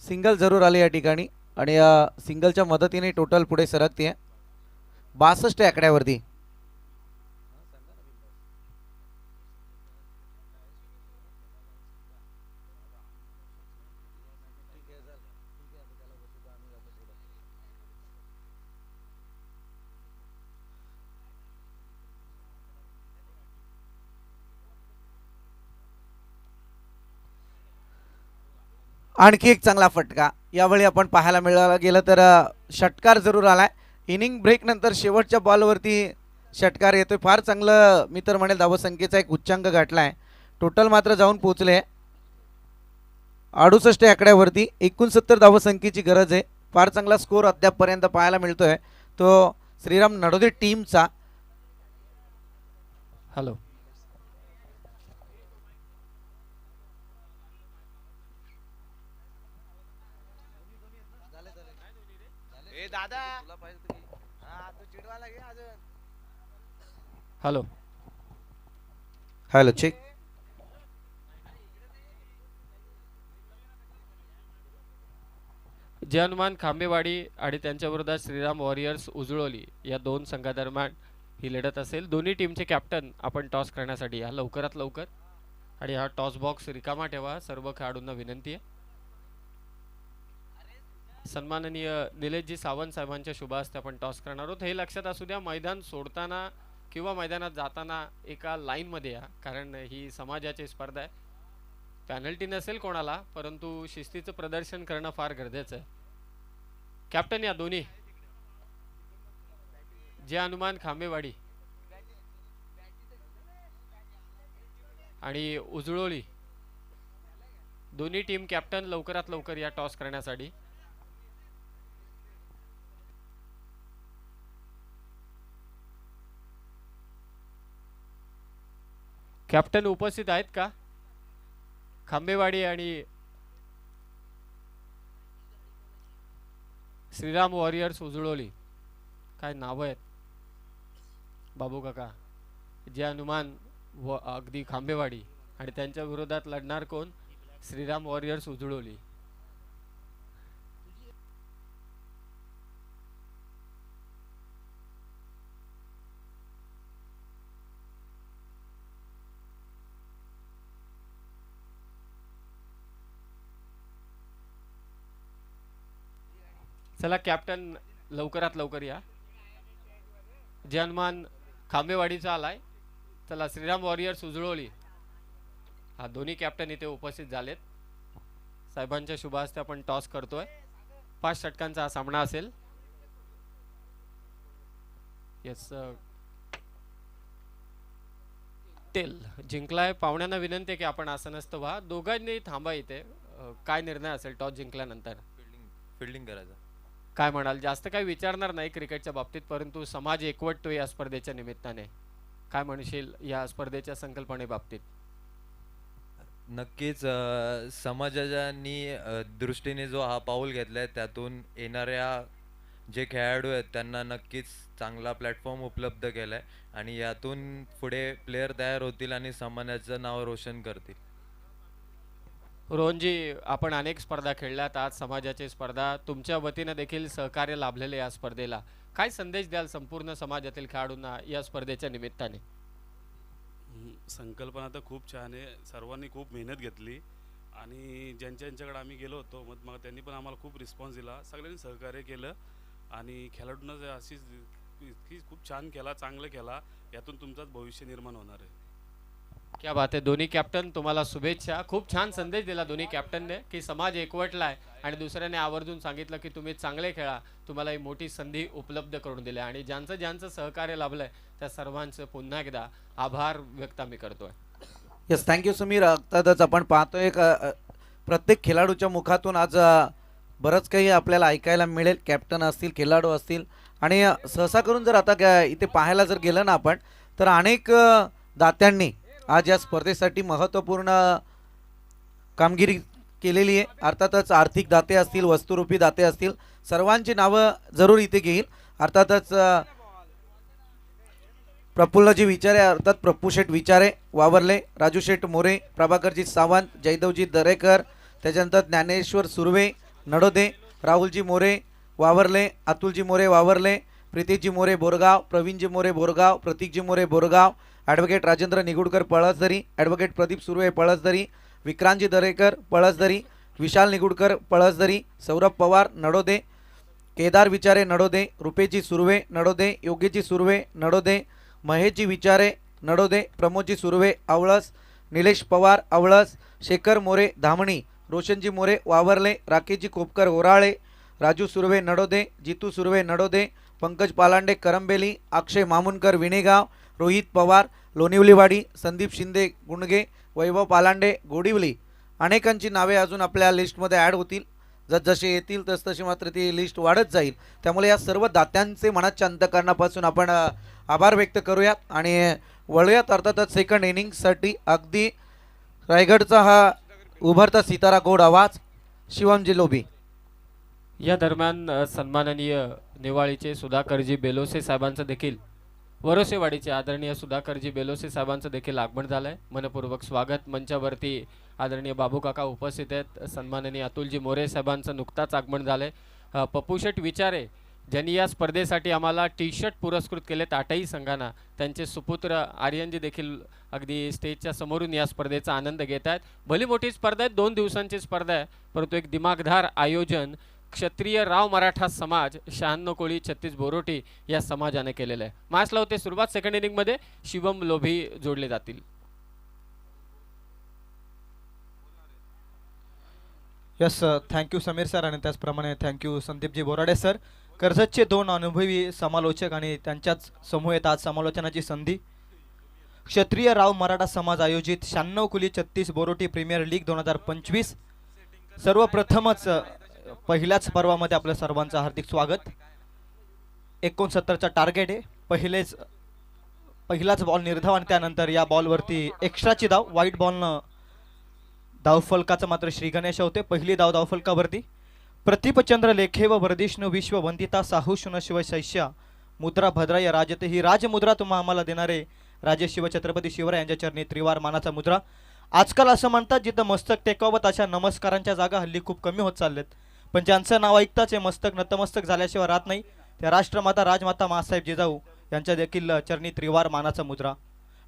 सिंगल जरूर आले या ठिकाणी आणि सिंगलच्या मदतीने टोटल पुढे सरकते 62 आकड्यावरती. आणखी एक चांगला फटका यावेळी आपण पाहायला मिळाला गेलं तर षटकार जरूर आलाय. इनिंग ब्रेक नंतर शेवटच्या बॉलवरती षटकार येतोय. फार चांगलं मी तर म्हणेल धावसंख्येचा एक उच्चांक गाठलाय. टोटल मात्र जाऊन पोहोचले 68 आकड्यावरती. 69 धावसंख्येची गरज आहे. फार चांगला स्कोर अद्यापपर्यंत पाहायला मिळतोय तो श्रीराम नडोदे टीमचा. Hello hello hello check. जे हनुमान खांबेवाडी आणि त्यांच्या विरोधात श्रीराम वॉरियर्स उजळवली या दोन संघादरम्यान ही लढत असेल. दोन्ही टीमचे कॅप्टन आपण टॉस करण्यासाठी या लवकरात लवकर आणि हा टॉस बॉक्स रिकामा ठेवा. सर्व खेळाडूंना विनंती आहे. सन्माननीय निलेशजी सावंत साहेबांच्या शुभ हस्ते आपण टॉस करणार आहोत. हे लक्षात असू द्या मैदान सोडताना किंवा मैदानात जाताना एका लाईनमध्ये या, कारण ही समाजाची स्पर्धा आहे. पॅनल्टी नसेल कोणाला, परंतु शिस्तीचं प्रदर्शन करणं फार गरजेचं आहे. कॅप्टन या दोन्ही जे हनुमान खांबेवाडी आणि उजळोली दोन्ही टीम कॅप्टन लवकरात लवकर या टॉस करण्यासाठी. कॅप्टन उपस्थित आहेत का? खांबेवाडी आणि श्रीराम वॉरियर्स उजळोली, काय नाव आहेत बाबू काका? जे हनुमान व अगदी खांबेवाडी आणि त्यांच्या विरोधात लढणार कोण? श्रीराम वॉरियर्स उजळोली. चला कॅप्टन लवकरात लवकर या. जे हनुमान खांबेवाडीचा आलाय. चला श्रीराम वॉरियर्स उजळोली, हा दोन्ही कॅप्टन इथे उपस्थित झालेत. साहेबांच्या शुभ हस्ते आपण टॉस करतोय. 5 षटकांचा हा सामना असेल. येस तेल जिंकलाय. पाहुण्यांना विनंती आहे की आपण आसनस्थ व्हा. दोघांनी थांबा इथे. काय निर्णय असेल टॉस जिंकल्यानंतर? फिल्डिंग करायचं. काय म्हणाल? जास्त काही विचारणार नाही क्रिकेटच्या बाबतीत, परंतु समाज एकवटतो या स्पर्धेच्या निमित्ताने. काय म्हणशील या स्पर्धेच्या संकल्पने बाबतीत? नक्कीच समाजाच्या दृष्टीने जो हा पाऊल घेतलाय त्यातून येणाऱ्या जे खेळाडू आहेत त्यांना नक्कीच चांगला प्लॅटफॉर्म उपलब्ध केलाय आणि यातून पुढे प्लेयर तयार होतील आणि समाजाचं नाव रोशन करतील. रोहनजी, आपण अनेक स्पर्धा खेळल्यात. आज समाजाची स्पर्धा, तुमच्या वतीने देखील सहकार्य लाभलेले या स्पर्धेला. काय संदेश द्याल संपूर्ण समाजातील खेळाडूंना या स्पर्धेच्या निमित्ताने? संकल्पना तर खूप छान आहे. सर्वांनी खूप मेहनत घेतली आणि ज्यांच्याकडे आम्ही गेलो होतो मग त्यांनी पण आम्हाला खूप रिस्पॉन्स दिला. सगळ्यांनी सहकार्य केलं आणि खेळाडूंना अशीच खूप छान केला, चांगलं केला. यातून तुमचाच भविष्य निर्माण होणार आहे. क्या बात आहे. दोन्ही कॅप्टन तुम्हाला शुभेच्छा. खूप छान संदेश दिला दोन्ही कॅप्टनने की समाज एकवटलाय आणि दुसऱ्याने आवर्जून सांगितलं की तुम्ही चांगले खेळा, तुम्हाला ही मोठी संधी उपलब्ध करून दिली आणि ज्यांचं ज्यांचं सहकार्य लाभलंय त्या सर्वांचं पुन्हा एकदा आभार व्यक्त आम्ही करतोय. Yes, thank you Sameer. अर्थातच आपण पाहतोय प्रत्येक खेळाडूच्या मुखातून आज बरंच काही आपल्याला ऐकायला मिळेल. कॅप्टन असतील, खेळाडू असतील आणि सहसा करून जर आता इथे पाहायला जर गेलं ना आपण तर अनेक दात्यांनी आज या स्पर्धेसाठी महत्त्वपूर्ण कामगिरी केलेली आहे. अर्थातच आर्थिक दाते असतील, वस्तुरूपी दाते असतील, सर्वांची नावं जरूर इथे घेईल. अर्थातच प्रफुल्लजी विचारे, अर्थात प्रभूशेठ विचारे वावरले, राजूशेठ मोरे, प्रभाकरजी सावंत, जयदेवजी दरेकर, त्याच्यानंतर ज्ञानेश्वर सुर्वे नडोदे, राहुलजी मोरे वावरले, अतुलजी मोरे वावरले, प्रितेशजी मोरे बोरगाव, प्रवीणजी मोरे बोरगाव, प्रतीकजी मोरे बोरगाव, ॲडव्होकेट राजेंद्र निगुडकर पळसदरी, ॲडव्होकेट प्रदीप सुर्वे पळसदरी, विक्रांतजी दरेकर पळसदरी, विशाल निगुडकर पळसदरी, सौरभ पवार नडोदे, केदार विचारे नडोदे, रुपेशजी सुर्वे नडोदे, योगेशजी सुर्वे नडोदे, महेशजी विचारे नडोदे, प्रमोदजी सुर्वे आवळस, निलेश पवार आवळस, शेखर मोरे धामणी, रोशनजी मोरे वावरले, राकेशजी कोपकर ओराळे, राजू सुर्वे नडोदे, जितू सुर्वे नडोदे, पंकज पालांडे करंबेली, अक्षय मामुनकर विणेगाव, रोहित पवार लोणिवलीवाडी, संदीप शिंदे गुणगे, वैभव पालांडे गोडिवली. अनेकांची नावे अजून आपल्या लिस्टमध्ये ॲड होतील. जसजसे येतील तसतशी मात्र ती लिस्ट वाढत जाईल. त्यामुळे या सर्व दात्यांचे मनाच्या अंतःकरणापासून आपण आभार व्यक्त करूयात आणि वळूयात अर्थातच सेकंड इनिंगसाठी. अगदी रायगडचा हा उभरता सितारा गोड आवाज शिवमजी लोभी. या दरम्यान सन्माननीय निवाळीचे सुधाकरजी बेलोसे साहेबांचं देखील, वरोसेवाडीचे आदरणीय सुधाकरजी बेलोसे साहेबांचं देखील आगमन झालंय. मनपूर्वक स्वागत. मंचावरती आदरणीय बाबू काका उपस्थित आहेत. सन्माननीय अतुलजी मोरे साहेबांचं नुकताच आगमन झालंय. पप्पूशेठ विचारे ज्यांनी या स्पर्धेसाठी आम्हाला टी शर्ट पुरस्कृत केलेत 8ही संघांना, त्यांचे सुपुत्र आर्यनजी देखील अगदी स्टेजच्या समोरून या स्पर्धेचा आनंद घेत आहेत. भली मोठी स्पर्धा आहे, 2 दिवसांची स्पर्धा आहे, परंतु एक दिमागदार आयोजन क्षत्रिय राव मराठा समाज 96 कोळी 36 बोरोटी या समाजाने केलेलं आहे. मॅच लावते सुरुवात. सेकंड इनिंगमध्ये शिवम लोभी जोडले जातील. यस, थँक्यू समीर सर आणि त्याचप्रमाणे थँक्यू संदीपजी बोराडे सर. कर्जतचे 2 अनुभवी समालोचक आणि त्यांच्याच समूहेत आज समालोचनाची संधी. क्षत्रिय राव मराठा समाज आयोजित 96 कुली 36 बोरोटी प्रीमियर लीग 2025. सर्वप्रथमच पहिल्याच पर्वामध्ये आपल्या सर्वांचं हार्दिक स्वागत. 69चा टार्गेट आहे. पहिलेच पहिलाच बॉल निर्धाव आणि त्यानंतर या बॉलवरती एक्स्ट्राची धाव. व्हाईट बॉलनं धावफलकाचं मात्र श्री गणेश होते. पहिली धाव धावफलकावरती. प्रतिपचंद्र लेखे व वर्धिष्णू विश्व वंदिता साहुशुन शिवशैष्या मुद्रा भद्राय राजते. ही राजमुद्रा तुम्हा आम्हाला देणारे राजे शिवछत्रपती शिवराय यांच्या चरणी त्रिवार मानाचा मुद्रा. आजकाल असं म्हणतात जिथं मस्तक टेकावत अशा नमस्कारांच्या जागा हल्ली खूप कमी होत चाललेत, पण ज्यांचं नाव ऐकताच हे मस्तक नतमस्तक झाल्याशिवाय राहत नाही त्या राष्ट्रमाता राजमाता मासाहेब जिजाऊ यांच्या देखील चरणी त्रिवार मानाचा मुद्रा.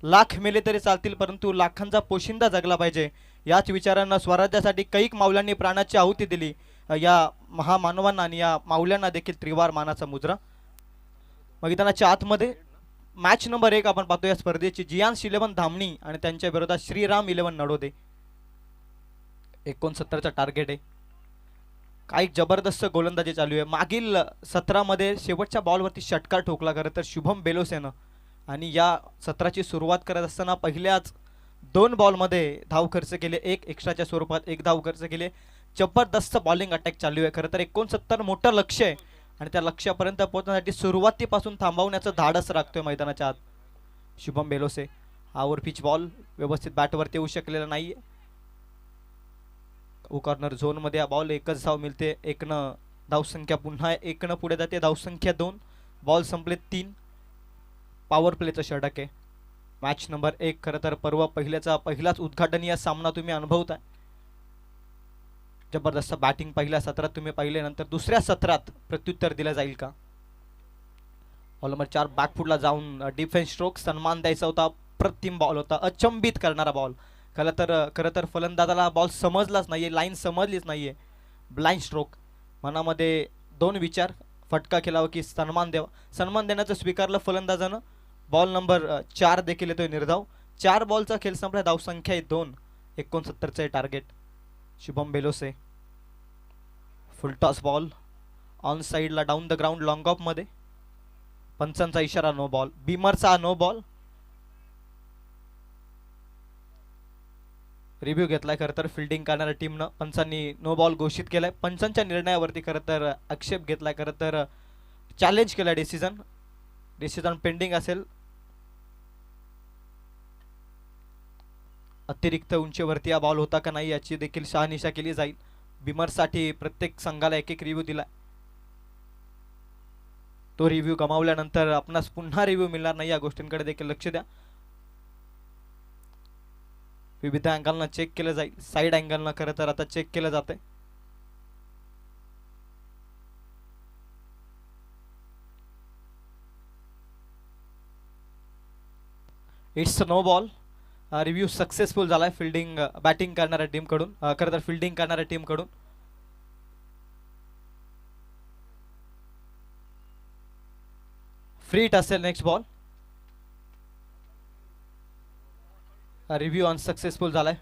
लाख मेले तरी चालतील परंतु लाखांचा पोशिंदा जगला पाहिजे याच विचारांना स्वराज्यासाठी कैक माऊल्यांनी प्राणाची आहुती दिली. या महामानवांना आणि या माऊल्यांना देखील त्रिवार मानाचा मुद्रा. मैदानाच्या आतमध्ये मॅच नंबर 1 आपण पाहतो या स्पर्धेची. जियान्स 11 धामणी आणि त्यांच्या विरोधात श्रीराम 11 नडोदे. 69चा टार्गेट आहे. काही जबरदस्त गोलंदाजी चालू आहे. मागील 17मध्ये शेवटच्या बॉलवरती षटकार ठोकला खरं तर शुभम बेलोसेनं, आणि या सत्राची सुरुवात करत असताना पहिल्याच 2 बॉलमध्ये धाव खर्च केले. एक एक्स्ट्राच्या स्वरूपात 1 धाव खर्च केले. जबरदस्त बॉलिंग अटॅक चालू आहे. खरं तर 69 मोठं लक्ष आहे आणि त्या लक्ष्यापर्यंत पोहोचण्यासाठी सुरुवातीपासून थांबवण्याचं धाडस राखतोय मैदानाच्या आत शुभम बेलोसे. हा ओव्हर पिच बॉल व्यवस्थित बॅटवरती येऊ शकलेला नाहीये. कॉर्नर झोन मध्ये हा बॉल. एकच धाव मिळते. 1नं धावसंख्या पुन्हा 1नं पुढे जाते. धावसंख्या 2. बॉल संपले 3. पॉवर प्लेचं षटक आहे. मॅच नंबर 1 खरं तर पहिलाच उद्घाटनीय सामना तुम्ही अनुभवताय. जबरदस्त बॅटिंग पहिल्या सत्रात तुम्ही पाहिले, नंतर दुसऱ्या सत्रात प्रत्युत्तर दिलं जाईल का? बॉल नंबर 4 बॅकफुटला जाऊन डिफेन्स स्ट्रोक सन्मान द्यायचा होता. प्रतिम बॉल होता. अचंबित करणारा बॉल. खरं तर फलंदाजाला बॉल समजलाच नाहीये. लाईन समजलीच नाहीये. Blind stroke. मनामध्ये 2 विचार. फटका केला की सन्मान द्यावा. सन्मान देण्याचं स्वीकारलं फलंदाजानं. बॉल नंबर 4 देखील येतोय निर्धाव. 4 बॉलचा खेळ संपला. धावसंख्या आहे 2. 69चं target. Shubham Belose. Full toss ball on साइडला down the ground long off मध्ये. पंचांचा इशारा नो बॉल. बीमरचा नो बॉल. रिव्ह्यू घेतलाय खरं तर फिल्डिंग करणाऱ्या टीमनं. पंचांनी नो बॉल घोषित केलाय. पंचांच्या निर्णयावरती खरं तर आक्षेप घेतलाय. खरं तर चॅलेंज केलाय. डिसिजन पेंडिंग असेल. अतिरिक्त उंचीवरती हा बॉल होता का नाही याची देखील शहानिशा केली जाईल. बिमरसाठी प्रत्येक संघाला एक रिव्ह्यू दिलाय. तो रिव्ह्यू गमावल्यानंतर आपणास पुन्हा रिव्ह्यू मिळणार नाही. या गोष्टींकडे देखील लक्ष द्या. विविध अँगलनं चेक केलं जाईल. साईड अँगलनं खरं तर आता चेक केलं जातंय. It's no ball. Review successful झालाय बॅटिंग करणाऱ्या टीम कडून. खरं तर फिल्डिंग करणाऱ्या टीम कडून. फ्री हिट असेल नेक्स्ट बॉल. रिव्ह्यू अनसक्सेसफुल झालाय.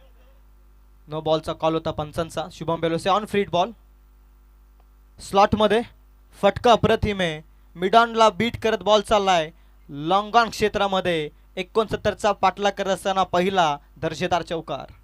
नो बॉलचा कॉल होता पंचांचा. Shubham Belose on free hit ball. Slot मध्ये फटका अप्रतिम आहे. मिडॉनला बीट करत बॉल चाललाय लॉंग ऑन क्षेत्रामध्ये. 69चा पाठलाग करत असताना पहिला दर्जेदार चौकार.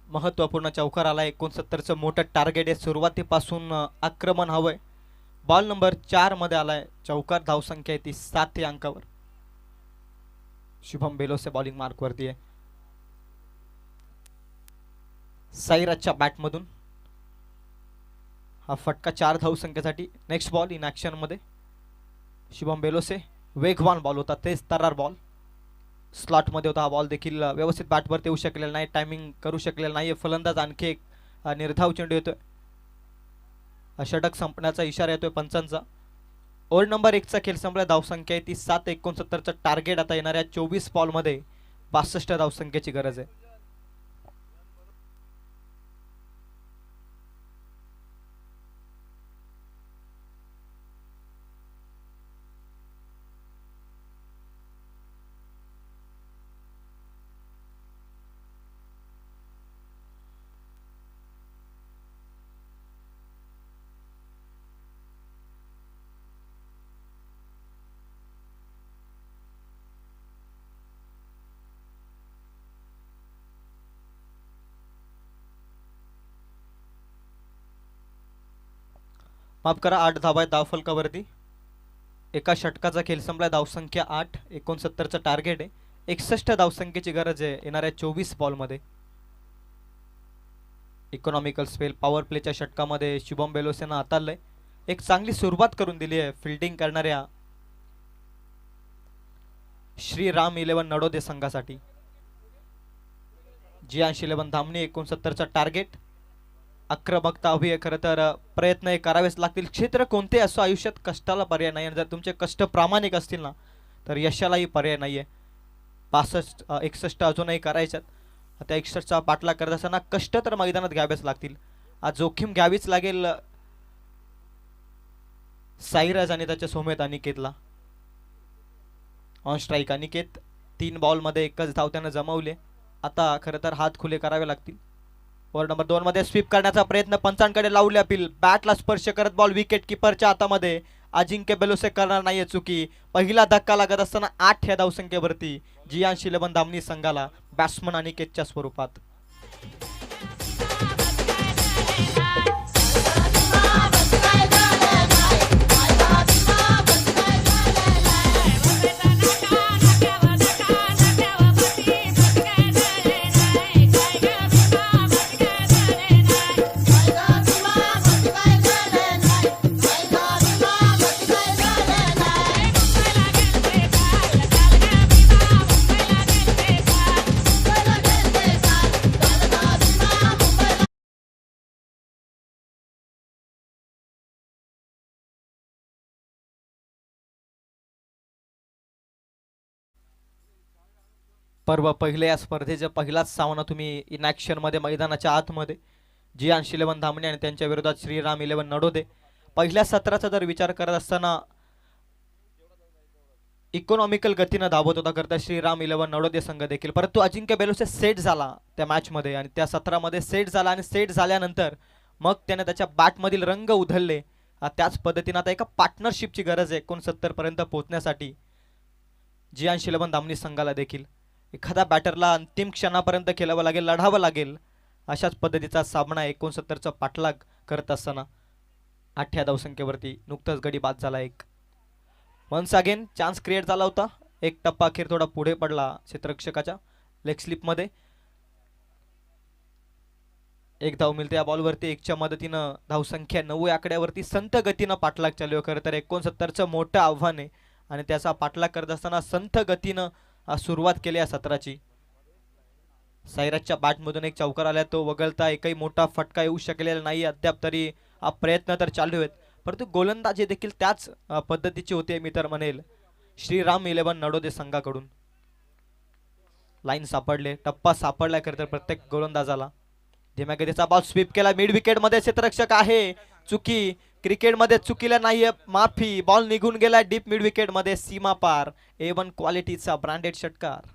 महत्वपूर्ण चौकार आला. 69चं मोठं टार्गेट आहे. सुरुवातीपासून आक्रमण हवंय. बॉल नंबर 4 मध्ये आलाय चौकार. धावसंख्या आहे ती 7 या अंकावर. शुभम बेलोसे बॉलिंग मार्क वरती आहे. साईराजच्या बॅटमधून हा फटका 4 धावसंख्येसाठी. नेक्स्ट बॉल इन ऍक्शन मध्ये शुभम बेलोसे. वेगवान बॉल होता. तेच तरार बॉल. स्लॉट मध्ये होता हा बॉल. देखील व्यवस्थित बॅटवरती येऊ शकलेला नाही. टायमिंग करू शकलेला नाही. फलंदाज आणखी एक निर्धाव चेंडू येतोय. षटक संपण्याचा इशारा येतोय पंचांचा. ओव्हर नंबर 1चा खेळ संपला. धावसंख्या आहे ती 7. 69चं टार्गेट. आता येणाऱ्या 24 बॉल मध्ये 62 धावसंख्येची गरज आहे. माफ करा 8 धावा आहेत धावफलकावरती. एका षटकाचा खेळ संपला. धावसंख्या 8, 69चं टार्गेट आहे. 61 धावसंख्येची गरज आहे येणाऱ्या 24 बॉलमध्ये. इकॉनॉमिकल स्पेल पॉवर प्लेच्या षटकामध्ये शुभम बेलोसेनं हाताळलंय. एक चांगली सुरुवात करून दिली आहे फिल्डिंग करणाऱ्या श्रीराम 11 नडोदे संघासाठी. जियांश 11 धामणी 69चं टार्गेट. आक्रमकता हवी आहे. खरं तर प्रयत्न हे करावेच लागतील. क्षेत्र कोणते असो आयुष्यात कष्टाला पर्याय नाही आणि जर तुमचे कष्ट प्रामाणिक असतील ना तर यशालाही पर्याय नाही आहे. 65 61 अजूनही करायच्यात. त्या 61चा पाठलाग करत असताना कष्ट तर मैदानात घ्यावेच लागतील. आज जोखीम घ्यावीच लागेल साईराज आणि त्याच्या सोमेत अनिकेतला. ऑन स्ट्राईक अनिकेत 3 बॉलमध्ये 1च धाव त्यानं जमवले. आता खरं तर हात खुले करावे लागतील. ओव्हर नंबर 2 मध्ये स्वीप करण्याचा प्रयत्न पंचांकडे लावले अपील. बॅटला स्पर्श करत बॉल विकेट किपरच्या हातामध्ये. अजिंक्य बेलोसे करणार नाहीये चुकी. पहिला धक्का लागत असताना 8 या धावसंख्येवरती जियांश 11 धामणी संघाला बॅट्समन अनिकेतच्या स्वरूपात. पर्व पहिले या स्पर्धेचा पहिलाच सामना तुम्ही इन ॲक्शन मध्ये मैदानाच्या आतमध्ये जियांश 11 धामणे आणि त्यांच्या विरोधात श्रीराम 11 नडोदे. पहिल्या सत्राचा जर विचार करत असताना इकॉनॉमिकल गतीनं धावत होता करता श्रीराम 11 नडोदे संघ देखील. परंतु अजिंक्य बेलोसे सेट झाला त्या मॅचमध्ये आणि त्या सत्रामध्ये सेट झाला आणि सेट झाल्यानंतर मग त्याने त्याच्या बॅटमधील रंग उधळले. त्याच पद्धतीने आता एका पार्टनरशिपची गरज आहे 69 पर्यंत पोहोचण्यासाठी जियांश 11 धामणी संघाला देखील. एखाद्या बॅटरला अंतिम क्षणापर्यंत खेळावं लागेल, लढावं लागेल. अशाच पद्धतीचा सामना 69चा पाठलाग करत असताना 8 या धावसंख्येवरती नुकतंच गडी बाद झाला एक. वन्स अगेन चान्स क्रिएट झाला होता. एक टप्पा अखेर थोडा पुढे पडला क्षेत्ररक्षकाच्या लेग स्लिपमध्ये. एक धाव मिळते या बॉलवरती. 1च्या मदतीनं धावसंख्या 9 आकड्यावरती संत गतीनं पाठलाग चालू आहे. खरं तर 69चं मोठं आव्हान आहे आणि त्याचा पाठलाग करत असताना संत गतीनं सुरुवात केली या सत्राची. साईराजच्या बॅटमधून एक चौकार आला. तो वगळता एकही मोठा फटका येऊ शकलेला नाही अद्याप तरी. प्रयत्न तर चालू आहेत परंतु गोलंदाजी देखील त्याच पद्धतीची होते मी तर म्हणेल श्रीराम 11 नडोदे संघाकडून. लाईन सापडले, टप्पा सापडलाय खरं तर प्रत्येक गोलंदाजाला. धीम्या गतीचा बॉल स्वीप केला मिड विकेट मध्ये. क्षेत्ररक्षक आहे. चुकी क्रिकेटमध्ये चुकीला नाहीये, माफी. बॉल निघून गेला डीप मिड विकेट मध्ये. सीमा पार. A1 क्वालिटीचा ब्रँडेड षटकार.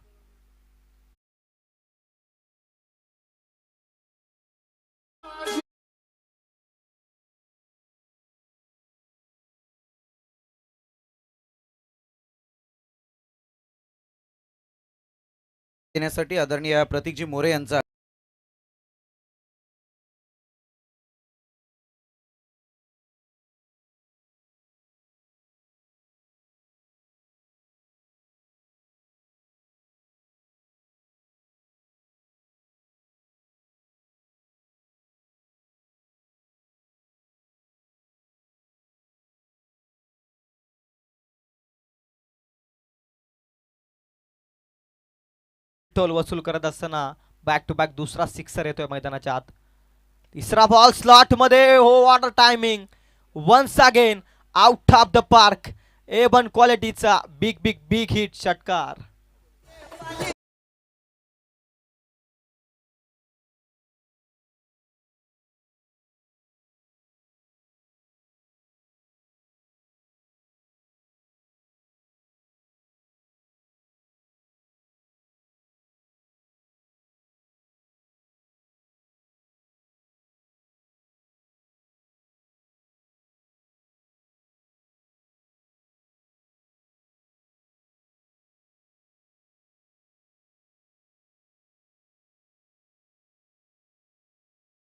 देण्यासाठी आदरणीय प्रतीकजी मोरे यांचा टोल वसूल करत असताना बॅक टू बॅक दुसरा सिक्सर येतोय मैदानाच्या आत. तिसरा बॉल स्लॉट मध्ये. हो what a timing. Once again out of the park. A1 क्वालिटीचा बिग बिग बिग हिट षटकार.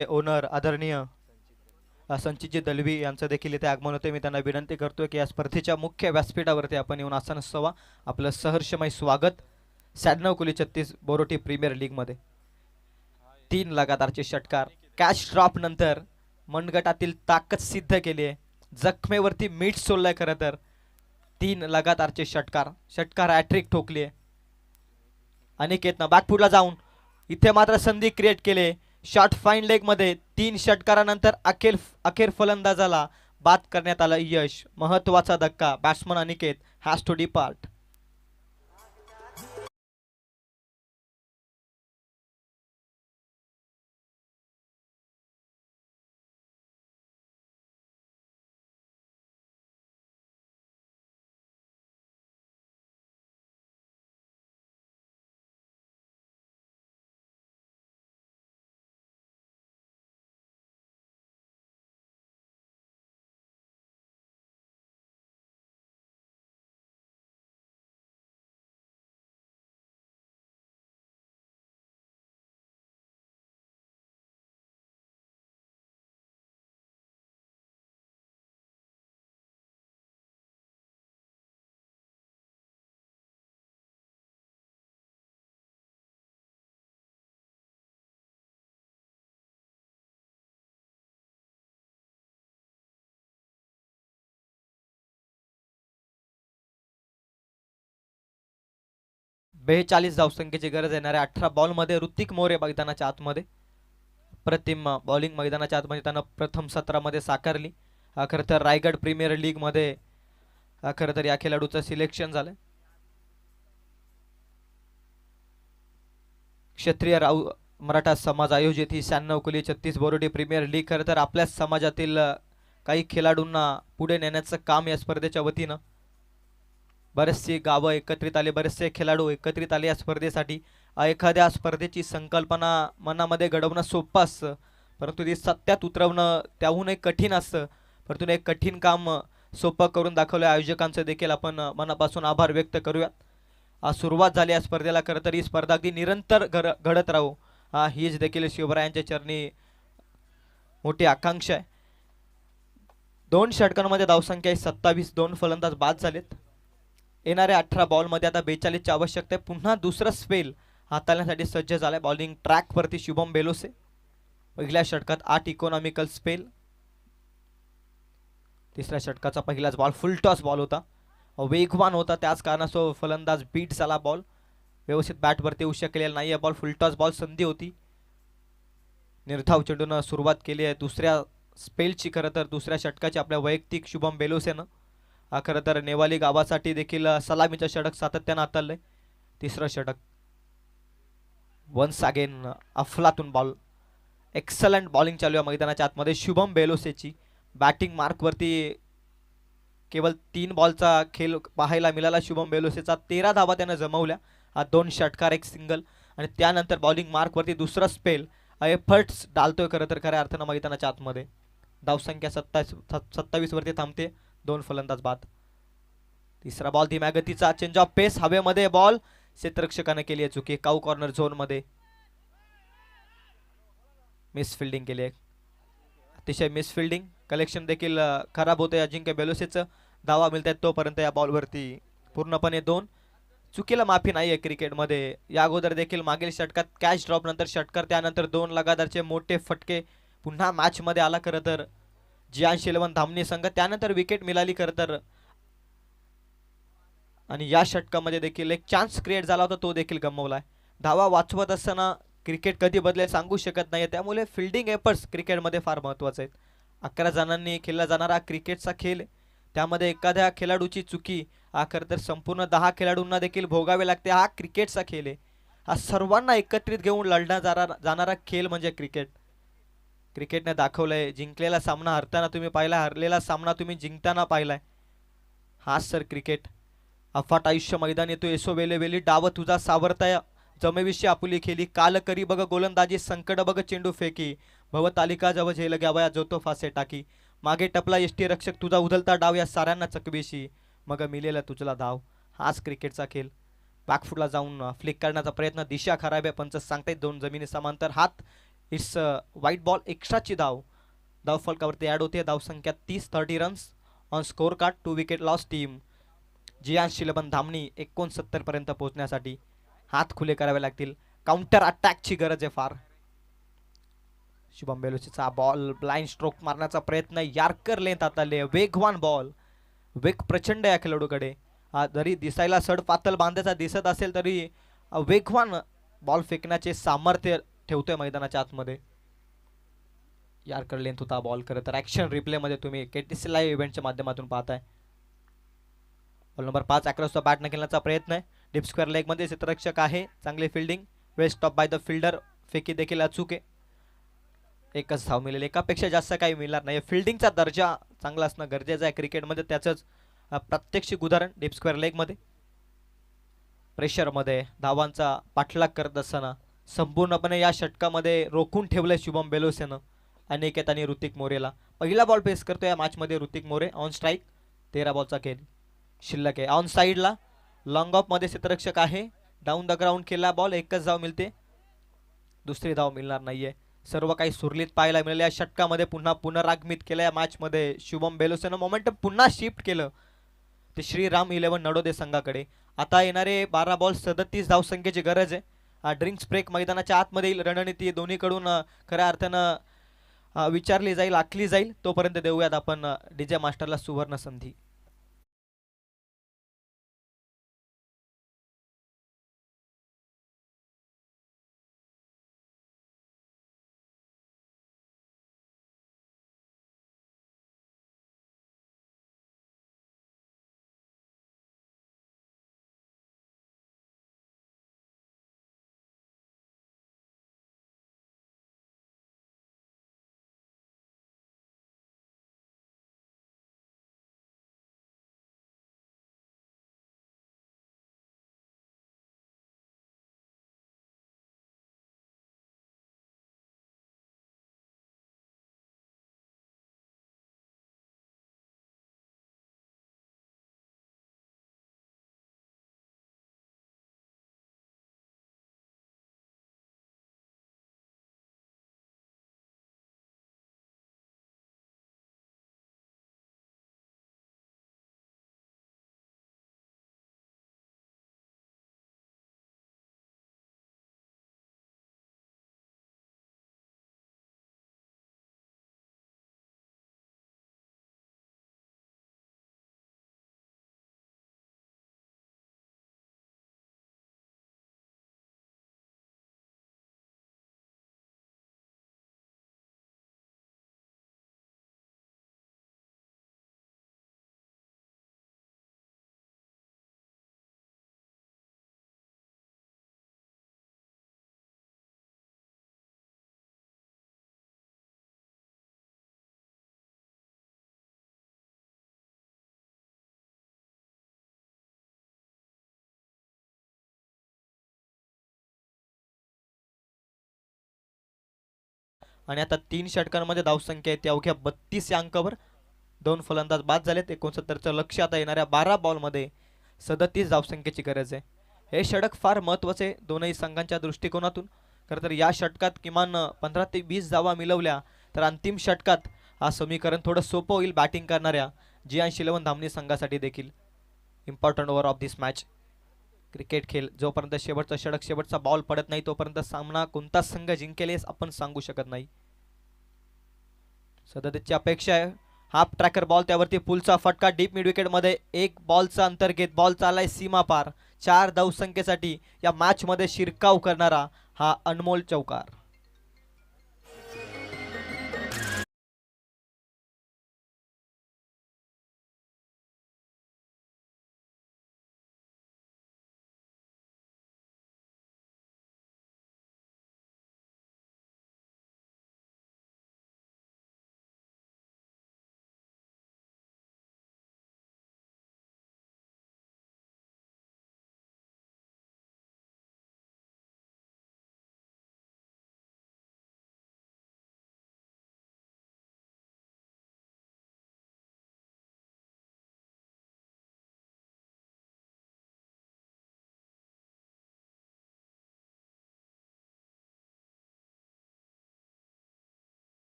ओनर आदरणीय संचितजी दलवी यांचं देखील इथे आगमन होते. मी त्यांना विनंती करतोय की या स्पर्धेच्या मुख्य व्यासपीठावरती आपण येऊन आसन असावा. आपलं सहर्षमय स्वागत. 96 कुली 36 बोरोटी प्रीमियर लीगमध्ये 3 लगातारचे षटकार. कॅच ड्रॉप नंतर मनगटातील ताकद सिद्ध केली आहे. जखमेवरती मीठ सोडलंय खरं तर. 3 लगातारचे षटकार हॅट्रिक ठोकली आहे. अनिकेतनं बॅकफुटला जाऊन इथे मात्र संधी क्रिएट केले. शॉट फाईन लेग मध्ये 3 षटकारानंतर अखेर फलंदाजाला बाद करण्यात आलं यश. महत्वाचा धक्का. Batsman Aniket has to depart. बेचाळीस धावसंख्येची गरज येणाऱ्या 18 बॉलमध्ये ऋतिक मोरे मैदानाच्या आतमध्ये. प्रतिम बॉलिंग मैदानाच्या आतमध्ये त्यानं प्रथम सत्रामध्ये साकारली. खरं तर रायगड प्रीमियर लीग मध्ये खरं तर या खेळाडूचं सिलेक्शन झालंय. क्षत्रिय राव मराठा समाज आयोजित ही 96 कुली 36 बोरोटी प्रीमियर लीग खरं तर आपल्याच समाजातील काही खेळाडूंना पुढे नेण्याचं काम या स्पर्धेच्या वतीनं. बरेचसे गावं एकत्रित आले, बरेचसे खेळाडू एकत्रित आले या स्पर्धेसाठी. एखाद्या स्पर्धेची संकल्पना मनामध्ये घडवणं सोपं असतं, परंतु ती सत्यात उतरवणं त्याहूनही कठीण असतं. परंतु एक कठीण काम सोपं करून दाखवलं. आयोजकांचं देखील आपण मनापासून आभार व्यक्त करूयात. आज सुरुवात झाली या स्पर्धेला. खरं तर ही स्पर्धा अगदी निरंतर घडत राहू हीच देखील शिवरायांच्या चरणी मोठी आकांक्षा आहे. 2 षटकांमध्ये धावसंख्या 27. 2 फलंदाज बाद झालेत. येणाऱ्या 18 बॉलमध्ये आता 42ची आवश्यकता आहे. पुन्हा दुसरं स्पेल हाताळण्यासाठी सज्ज झालाय. बॉलिंग ट्रॅकवरती शुभम बेलोसे. पहिल्या षटकात 8 इकॉनॉमिकल स्पेल. तिसऱ्या षटकाचा पहिलाच बॉल फुल टॉस बॉल होता, वेगवान होता, त्याच कारणास्तव फलंदाज बीट झाला. बॉल व्यवस्थित बॅटवरती येऊ शकलेला नाही. बॉल फुल टॉस बॉल संधी होती. निर्धाव चेंडूनं सुरुवात केली आहे दुसऱ्या स्पेलची. खरं तर दुसऱ्या षटकाची आपल्या वैयक्तिक शुभम बेलोसेनं खरं तर नेवाली गावासाठी देखील सलामीचं षटक सातत्यानं हाताळलंय. तिसरं षटक वन्स अगेन अफलातून बॉल. एक्सलंट बॉलिंग चालू आहे मैदानाच्या आतमध्ये शुभम बेलोसेची. बॅटिंग मार्कवरती केवळ 3 बॉलचा खेळ पाहायला मिळाला शुभम बेलोसेचा. 13 धावा त्यानं जमवल्या. 2 षटकार 1 सिंगल आणि त्यानंतर बॉलिंग मार्कवरती दुसरा स्पेल. एफर्ट्स डालतोय खरं तर खऱ्या अर्थानं मैदानाच्या आतमध्ये. धावसंख्या 27 वरती थांबते. 2 फलंदाज बाद. तिसरा बॉल धीम्या गतीचा चेंज ऑफ पेस. हवेमध्ये बॉल क्षेत्ररक्षकाने केली आहे चुकी. काऊ कॉर्नर झोन मध्ये मिस फिल्डिंग केली आहे. अतिशय मिस फिल्डिंग. कलेक्शन देखील खराब होते अजिंक्य बेलोसेचं. धावा मिळतात तोपर्यंत या बॉलवरती पूर्णपणे 2. चुकीला माफी नाही आहे क्रिकेटमध्ये. या अगोदर देखील मागील षटकात कॅच ड्रॉप नंतर षटकार, त्यानंतर 2 लगातारचे मोठे फटके. पुन्हा मॅच मध्ये आला खरं तर जियान शिलवन धामणी संघ. त्यानंतर विकेट मिळाली खरं तर. आणि या षटकामध्ये देखील एक चान्स क्रिएट झाला होता, तो देखील गमावलाय. धावा वाचवत असताना क्रिकेट कधी बदलेल सांगू शकत नाही. त्यामुळे फिल्डिंग एफर्ट्स क्रिकेटमध्ये फार महत्त्वाचे आहेत. 11 जणांनी खेळला जाणारा क्रिकेटचा खेळ, त्यामध्ये एखाद्या खेळाडूची चुकी खरं तर संपूर्ण 10 खेळाडूंना देखील भोगावे लागते. हा क्रिकेटचा खेळ आहे. हा सर्वांना एकत्रित घेऊन लढण्यात जाणारा खेळ म्हणजे क्रिकेट. क्रिकेटने दाखवलंय. जिंकलेला सामना हरताना तुम्ही पाहिला, हरलेला सामना तुम्ही जिंकताना पाहिलाय. हाच सर क्रिकेट. अफाट आयुष्य मैदानी तू येसो वेले वेली. डाव तुझा सावरताय जमेविषयी आपुली खेळी. काल करी बघ गोलंदाजी, संकट बघ चेंडू फेकी. भवतालिका जव झेल घ्यावया जो तो फासे टाकी. मागे टपला यष्टी रक्षक तुझा उधलता डाव, या साऱ्यांना चकवेशी मग मिलेला तुझला धाव. हाच क्रिकेटचा खेळ. बॅकफुटला जाऊन फ्लिक करण्याचा प्रयत्न, दिशा खराब आहे. पंच सांगतायत 2 जमिनी समांतर हात. It's white ball. एक्स्ट्राची धाव. धाव फलकावरती ॲड होते. धावसंख्या 30 runs on score card. 2 wicket loss. Team Jiyan Shilban Dhamani 69 पर्यंत पोहोचण्यासाठी हात खुले करावे लागतील. काउंटर अटॅकची गरज आहे फार. शुभम बेलुसीचा बॉल ब्लाइंड स्ट्रोक मारण्याचा प्रयत्न. यार्कर लेंथ आले. वेगवान बॉल. वेग प्रचंड या खेळाडूकडे. जरी दिसायला सड पातळ बांधायचा दिसत असेल तरी वेगवान बॉल फेकण्याचे सामर्थ्य ठेवतोय मैदानाच्या आतमध्ये. यार्कर लेंथ होता बॉल. खरं तर ॲक्शन रिप्लेमध्ये तुम्ही KTC लाईव्ह इव्हेंटच्या माध्यमातून पाहताय. Ball number 5 across the bat न खेळण्याचा प्रयत्न आहे. डीप स्क्वेअर लेगमध्ये क्षेत्ररक्षक आहे. चांगली fielding. Well stop by the fielder. फेकी देखील अचूक आहे. एकच धाव मिळेल. एकापेक्षा जास्त काही मिळणार नाही. फिल्डिंगचा दर्जा चांगला असणं गरजेचं आहे क्रिकेटमध्ये. त्याचंच प्रात्यक्षिक उदाहरण डीप स्क्वेअर लेगमध्ये. प्रेशरमध्ये धावांचा पाठलाग करत असताना संपूर्णपणे या षटकामध्ये रोखून ठेवलंय शुभम बेलोसेनं अनिकेत आणि ऋतिक मोरेला. पहिला बॉल पेस करतो या मॅचमध्ये ऋतिक मोरे. On strike. 13 बॉलचा खेळ शिल्लक आहे. ऑन साईडला लॉंग ऑफ मध्ये क्षेत्ररक्षक आहे. डाऊन द ग्राउंड केला बॉल. एकच धाव मिळते. दुसरी धाव मिळणार नाहीये. सर्व काही सुरळीत पाहायला मिळेल या षटकामध्ये. पुन्हा पुनरागमित केलं या मॅचमध्ये शुभम बेलोसेनं. मोमेंटम पुन्हा शिफ्ट केलं ते श्रीराम 11 नडोदे संघाकडे. आता येणारे 12 बॉल 37 धावसंख्येची गरज आहे. ड्रिंक्स ब्रेक मैदानाच्या आतमध्ये येईल. रणनीती दोन्हीकडून खऱ्या अर्थानं विचारली जाईल, आखली जाईल. तोपर्यंत देऊयात आपण DJ मास्टरला सुवर्ण संधी. आणि आता 3 षटकांमध्ये धावसंख्या आहे ती अवघ्या 32 या अंकावर. 2 फलंदाज बाद झालेत. 69चं लक्ष. आता येणाऱ्या 12 बॉलमध्ये 37 धावसंख्येची गरज आहे. हे षटक फार महत्त्वाचे आहे दोनही संघांच्या दृष्टिकोनातून. खरं तर या षटकात किमान 15 ते 20 धावा मिळवल्या तर अंतिम षटकात हा समीकरण थोडं सोपं होईल बॅटिंग करणाऱ्या जियान शिलवण धामणी संघासाठी देखील. Important over of this match. Cricket खेळ जोपर्यंत शेवटचा षटक शेवटचा बॉल पडत नाही तोपर्यंत सामना कोणता संघ जिंकेल हे आपण सांगू शकत नाही. सदतीची अपेक्षा आहे. Half tracker ball. त्यावरती पुलचा फटका. डीप मिड विकेट मध्ये 1 बॉलचा अंतर घेत बॉल चाललाय सीमा पार. 4 धावसंख्येसाठी या मॅच मध्ये शिरकाव करणारा हा अनमोल चौकार.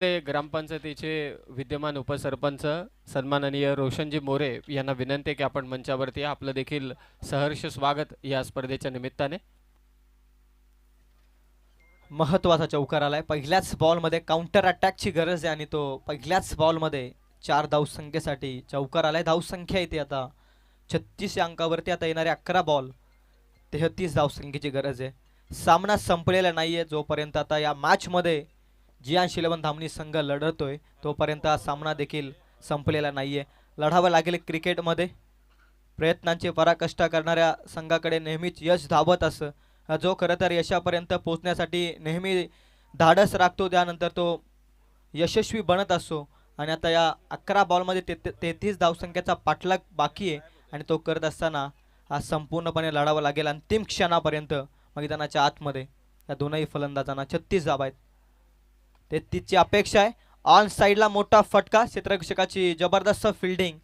ते ग्रामपंचायतीचे विद्यमान उपसरपंच सन्माननीय रोशनजी मोरे यांना विनंती आहे की आपण मंचावरती या. आपलं देखील सहर्ष स्वागत या स्पर्धेच्या निमित्ताने. महत्वाचा चौकार आलाय पहिल्याच बॉलमध्ये. काउंटर अटॅकची गरज आहे आणि तो पहिल्याच बॉलमध्ये 4 धावसंख्येसाठी चौकार आलाय. धावसंख्या येते आता 36 या अंकावरती. आता येणारे 11 बॉल 33 धावसंख्येची गरज आहे. सामना संपलेला नाहीये जोपर्यंत आता या मॅचमध्ये जियान शिलवन धामणी संघ लढतोय तोपर्यंत हा सामना देखील संपलेला नाहीये. लढावं लागेल क्रिकेटमध्ये. प्रयत्नांचे पराकाष्ठा करणाऱ्या संघाकडे नेहमीच यश धावत असं, जो खरं तर यशापर्यंत पोहोचण्यासाठी नेहमी धाडस राखतो त्यानंतर तो यशस्वी बनत असतो. आणि आता या 11 बॉलमध्ये 33 धावसंख्येचा पाठलाग बाकी आहे आणि तो करत असताना हा संपूर्णपणे लढावा लागेल अंतिम क्षणापर्यंत. मैदानाच्या आतमध्ये या दोनही फलंदाजांना 36 धावा आहेत. 33ची अपेक्षा आहे. ऑन साईडला मोठा फटका. क्षेत्ररक्षकाची जबरदस्त फिल्डिंग.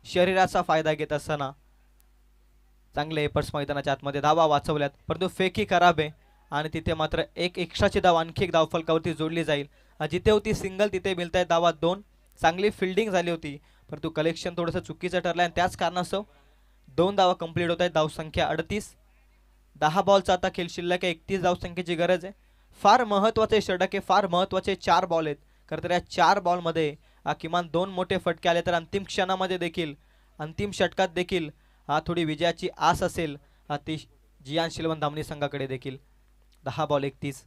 शरीराचा फायदा घेत असताना चांगले एपर्स मैदानाच्या आतमध्ये धावा वाचवल्यात, परंतु फेकी खराब आहे आणि तिथे मात्र एक एक्स्ट्राची धाव आणखी एक धाव फलकावरती जोडली जाईल. जिथे होती सिंगल तिथे मिळत आहे धावा 2. चांगली फिल्डिंग झाली होती परंतु कलेक्शन थोडंसं चुकीचं ठरलं आणि त्याच कारणास्तव 2 धावा कंप्लीट होत आहेत. धावसंख्या 38. 10 बॉलचा आता खेळ शिल्लक आहे. 31 धावसंख्येची गरज आहे. फार महत्त्वाचे षटक आहे. फार महत्त्वाचे 4 बॉल आहेत. खरं तर या 4 बॉलमध्ये किमान 2 मोठे फटके आले तर अंतिम क्षणामध्ये देखील अंतिम षटकात देखील थोडी विजयाची आस असेल ती जियान शिलवन धामणी संघाकडे देखील. 10 बॉल 31.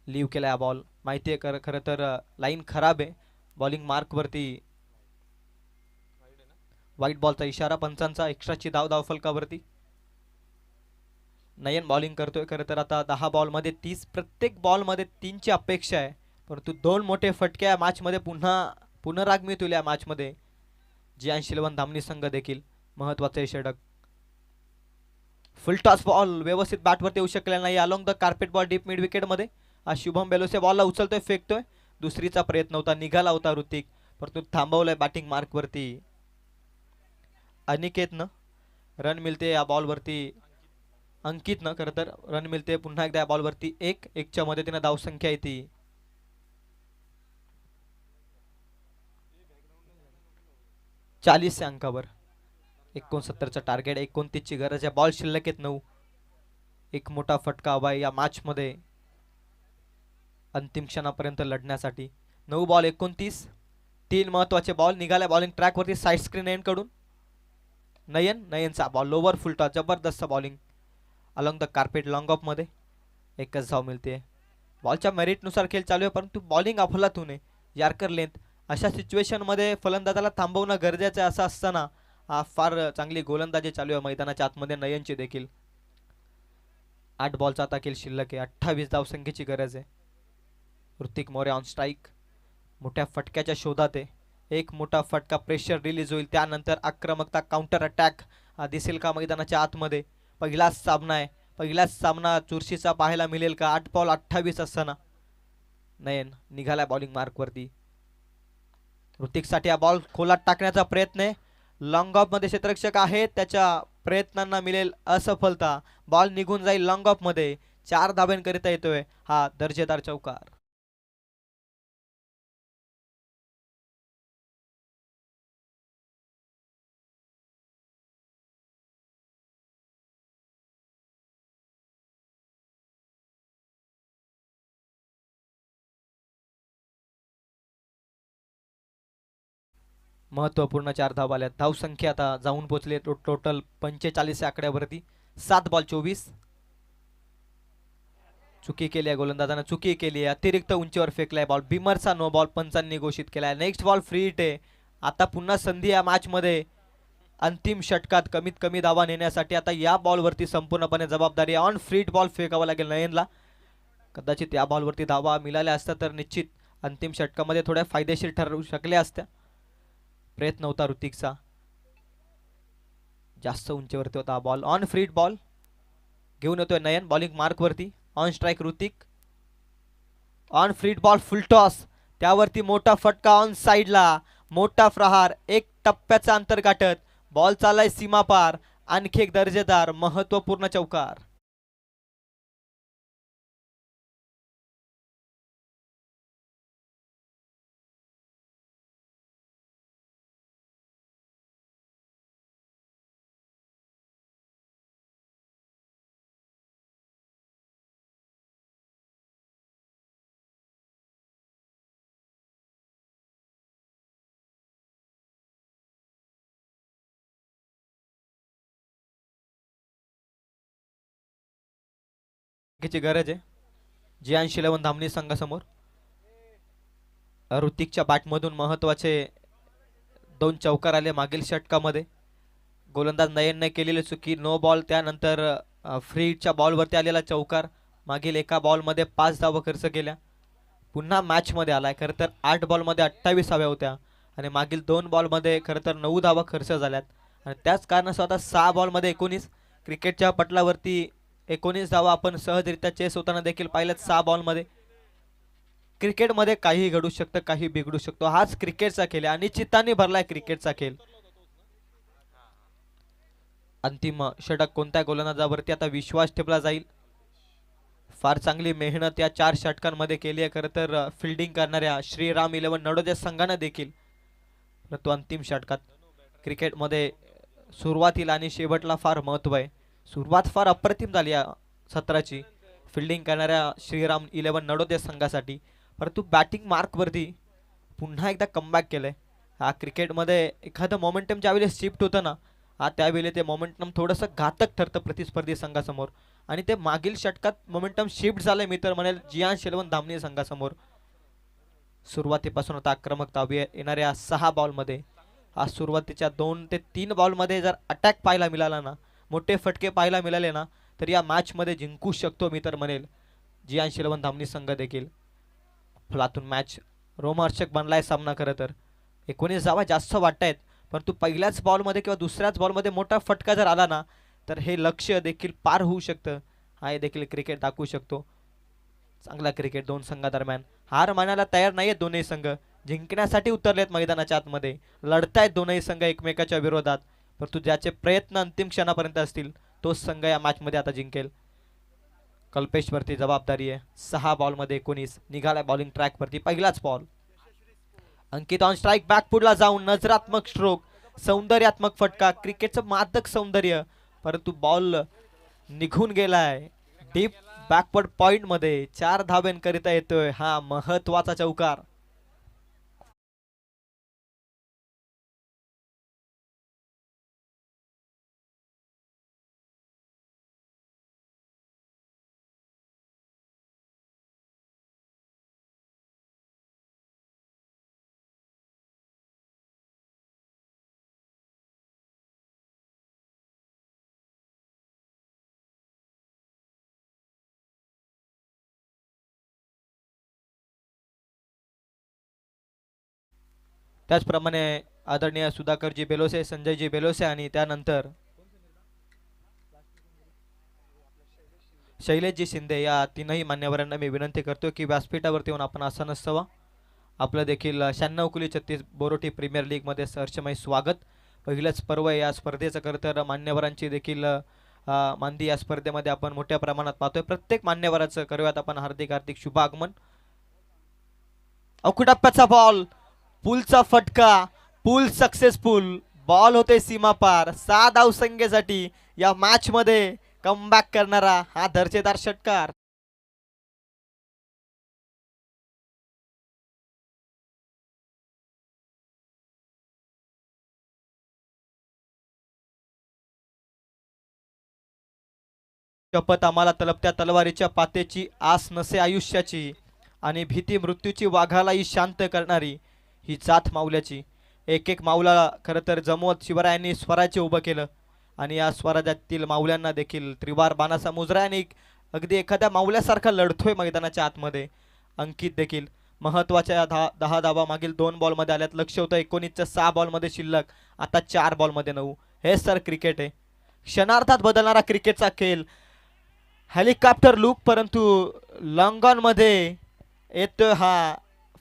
लीव केला हा बॉल. माहिती आहे खरं तर लाईन खराब आहे. बॉलिंग मार्कवरती व्हाईट बॉलचा इशारा पंचांचा. एक्स्ट्राची धाव धावफलकावरती. नयन बॉलिंग करतोय. खरं तर आता 10 बॉलमध्ये 30. प्रत्येक बॉलमध्ये 3ची अपेक्षा आहे परंतु 2 मोठे फटके या मॅचमध्ये पुनरागमन मिळतील या मॅचमध्ये. जियान शिलवन धामणी संघ देखील महत्वाचे षटक. फुल टॉस बॉल व्यवस्थित बॅटवरती येऊ शकलेला नाही. Along the carpet ball deep mid विकेटमध्ये. शुभम बेलोसे बॉलला उचलतोय फेकतोय. दुसरीचा प्रयत्न होता निघाला होता ऋतिक परंतु थांबवलाय बॅटिंग मार्कवरती अनिकेतनं. रन मिळते या बॉलवरती अंकितनं. खरं तर रन मिळते पुन्हा एकदा या बॉलवरती 1-1च्या मदतीनं धावसंख्या येते 40 अंकावर. 69चं टार्गेट. 29ची गरज आहे. बॉल शिल्लक आहेत 9. एक मोठा फटका हवा या मॅचमध्ये अंतिम क्षणापर्यंत लढण्यासाठी. 9 बॉल 29. 3 महत्वाचे बॉल निघाले बॉलिंग ट्रॅकवरती साईड स्क्रीन एंड कडून. नयनचा बॉल लोवर फुल टॉस. जबरदस्त bowling along the carpet long off मध्ये. 1च धाव मिळते. बॉलच्या मेरिटनुसार खेळ चालू आहे परंतु बॉलिंग अफलातून आहे. Yorker length. अशा सिच्युएशनमध्ये फलंदाजाला थांबवणं गरजेचं आहे. असं असताना फार चांगली गोलंदाजी चालू आहे मैदानाच्या आतमध्ये नयनची देखील. 8 बॉलचा आता खेळ शिल्लक आहे. 28 धावसंख्येची गरज आहे. Hrithik More on strike. मोठ्या फटक्याच्या शोधात आहे. एक मोठा फटका प्रेशर रिलीज होईल त्यानंतर आक्रमकता काउंटर अटॅक दिसेल का मैदानाच्या आतमध्ये. पहिलाच सामना आहे. पहिलाच सामना चुरशीचा पाहायला मिळेल का. 8 बॉल 28 असताना नयन निघाला बॉलिंग मार्कवरती. ऋतिकसाठी हा बॉल खोलात टाकण्याचा प्रयत्न आहे. लॉंग ऑफ मध्ये क्षेत्ररक्षक आहे त्याच्या प्रयत्नांना मिळेल असफलता. बॉल निघून जाईल लॉंग ऑफ मध्ये. 4 धाब्यांकरिता येतोय हा दर्जेदार चौकार. महत्वपूर्ण 4 धावा आल्या. धावसंख्या आता जाऊन पोहोचले टोटल 45 आकड्यावरती. 7 बॉल 24. चुकी केली आहे गोलंदाजानं. चुकी केली आहे. अतिरिक्त उंचीवर फेकलाय बॉल. बिमरचा नो बॉल पंचांनी घोषित केलाय. नेक्स्ट बॉल फ्री हिट आहे. आता पुन्हा संधी या मॅच मध्ये अंतिम षटकात कमीत कमी धावा नेण्यासाठी. आता या बॉलवरती संपूर्णपणे जबाबदारी. ऑन फ्री बॉल फेकावा लागेल नयनला. कदाचित या बॉलवरती धावा मिळाल्या असत्या तर निश्चित अंतिम षटकामध्ये थोड्या फायदेशीर ठरू शकल्या असत्या. प्रयत्न होता ऋतिकचा. जास्त उंचीवरती होता बॉल. ऑन फ्री बॉल घेऊन येतोय नयन बॉलिंग मार्कवरती. On strike Hrithik. On free ball full toss. त्यावरती मोठा फटका ऑन साईडला. मोठा प्रहार. 1 टप्प्याचा अंतर गाठत बॉल चालाय सीमापार. आणखी एक दर्जेदार महत्वपूर्ण चौकार. ची गरज आहे. जियान शिलवण धामणी संघासमोर ऋतिकच्या बॅटमधून महत्वाचे 2 चौकार आले मागील षटकामध्ये. गोलंदाज नयनने केलेली चुकी, नो बॉल, त्यानंतर फ्रीच्या बॉलवरती आलेला चौकार, मागील एका बॉलमध्ये 5 धावा खर्च केल्या. पुन्हा मॅचमध्ये आलाय. खरं तर 8 बॉलमध्ये 28 हव्या होत्या आणि मागील 2 बॉलमध्ये खरं तर 9 धावा खर्च झाल्यात आणि त्याच कारणास्तव आता 6 बॉलमध्ये 19. क्रिकेटच्या पटलावरती 19 धावा आपण सहजरित्या चेस होताना देखील पाहिल्यात 6 बॉलमध्ये. क्रिकेटमध्ये काही घडू शकतं, काही बिघडू शकतो. हाच क्रिकेटचा खेळ आहे, अनिश्चितताने भरलाय क्रिकेटचा खेळ. अंतिम षटक कोणत्या गोलंदाजावरती आता विश्वास ठेवला जाईल. फार चांगली मेहनत या 4 षटकांमध्ये केली आहे खरं तर फिल्डिंग करणाऱ्या श्रीराम 11 नडोदे संघानं देखील. परंतु अंतिम षटकात क्रिकेटमध्ये सुरुवातीला आणि शेवटला फार महत्त्व आहे. सुरुवात फार अप्रतिम झाली या सत्राची फिल्डिंग करणाऱ्या श्रीराम 11 नडोदे संघासाठी. परंतु बॅटिंग मार्कवरती पुन्हा एकदा कमबॅक केलंय. हा क्रिकेटमध्ये एखादं मोमेंटम ज्यावेळी शिफ्ट होतं ना, हा त्यावेळी ते मोमेंटम थोडंसं घातक ठरतं प्रतिस्पर्धी संघासमोर आणि ते मागील षटकात मोमेंटम शिफ्ट झालंय मी तर म्हणेल जियान शिलवण धामणी संघासमोर. सुरुवातीपासून आता आक्रमकता येणाऱ्या 6 बॉलमध्ये आज सुरुवातीच्या 2 ते 3 बॉलमध्ये जर अटॅक पाहायला मिळाला ना, मोठे फटके पाहायला मिळाले ना, तर या मॅचमध्ये जिंकू शकतो मी तर म्हणेल जियान शिलवण धामणी संघ देखील. फलातून मॅच रोमहर्षक बनलाय सामना. खरं तर 19 धावा जास्त वाटतायत, परंतु पहिल्याच बॉलमध्ये किंवा दुसऱ्याच बॉलमध्ये मोठा फटका जर आला ना, तर हे लक्ष्य देखील पार होऊ शकतं. हा देखील क्रिकेट दाखवू शकतो. चांगला क्रिकेट दोन संघादरम्यान. हार मानायला तयार नाहीयेत दोन्ही संघ, जिंकण्यासाठी उतरलेत मैदानाच्या आतमध्ये. लढतायत दोनही संघ एकमेकाच्या विरोधात, परंतु ज्याचे प्रयत्न अंतिम क्षणापर्यंत असतील तोच संघ या मॅचमध्ये आता जिंकेल. कल्पेशवरती जबाबदारी आहे. 6 बॉलमध्ये 19 निघाला बॉलिंग ट्रॅकवरती. पहिलाच बॉल. अंकित ऑन स्ट्राईक, बॅकफुटला जाऊन नजरात्मक स्ट्रोक, सौंदर्यात्मक फटका, क्रिकेटचं मादक सौंदर्य, परंतु बॉल निघून गेलाय डीप बॅकवर्ड पॉइंट मध्ये. 4 धाब्यांकरिता येतोय हा महत्वाचा चौकार. त्याचप्रमाणे आदरणीय सुधाकरजी बेलोसे, संजयजी बेलोसे आणि त्यानंतर शैलेशजी शिंदे या तीनही मान्यवरांना मी विनंती करतो की व्यासपीठावरती येऊन आपण आसन असावा. आपलं देखील 96 कुली 36 बोरोटी प्रीमियर लीगमध्ये सहर्षमय स्वागत. पहिलंच पर्व या स्पर्धेचं खरं तर मान्यवरांची देखील मांदी या स्पर्धेमध्ये आपण मोठ्या प्रमाणात पाहतोय. प्रत्येक मान्यवराचं करूयात आपण हार्दिक हार्दिक शुभ आगमन. अवकुटप्प्याचा बॉल, पुलचा फटका, पुल सक्सेसफुल, बॉल होते सीमा पार. 6 धावसंख्येसाठी या मॅच मध्ये कमबॅक करणारा हा दर्जेदार षटकार. शपथ आम्हाला तलपत्या तलवारीच्या पातेची, आस नसे आयुष्याची आणि भीती मृत्यूची वाघालाही शांत करणारी ही जात माऊल्याची. एक एक माऊला खरं तर जमवत शिवरायांनी स्वराज्य उभं केलं आणि या स्वराज्यातील माऊल्यांना देखील त्रिवार बाणाचा मुजरा आणि अगदी एखाद्या माऊल्यासारखा लढतोय मैदानाच्या आतमध्ये. अंकित देखील महत्वाच्या 10 धावा मागील 2 बॉलमध्ये आल्यात. लक्ष होतं 19च्या 6 बॉलमध्ये शिल्लक, आता 4 बॉलमध्ये 9. हे सर क्रिकेट आहे, क्षणार्धात बदलणारा क्रिकेटचा खेळ. हेलिकॉप्टर लूक, परंतु लॉंग ऑन मध्ये येतोय हा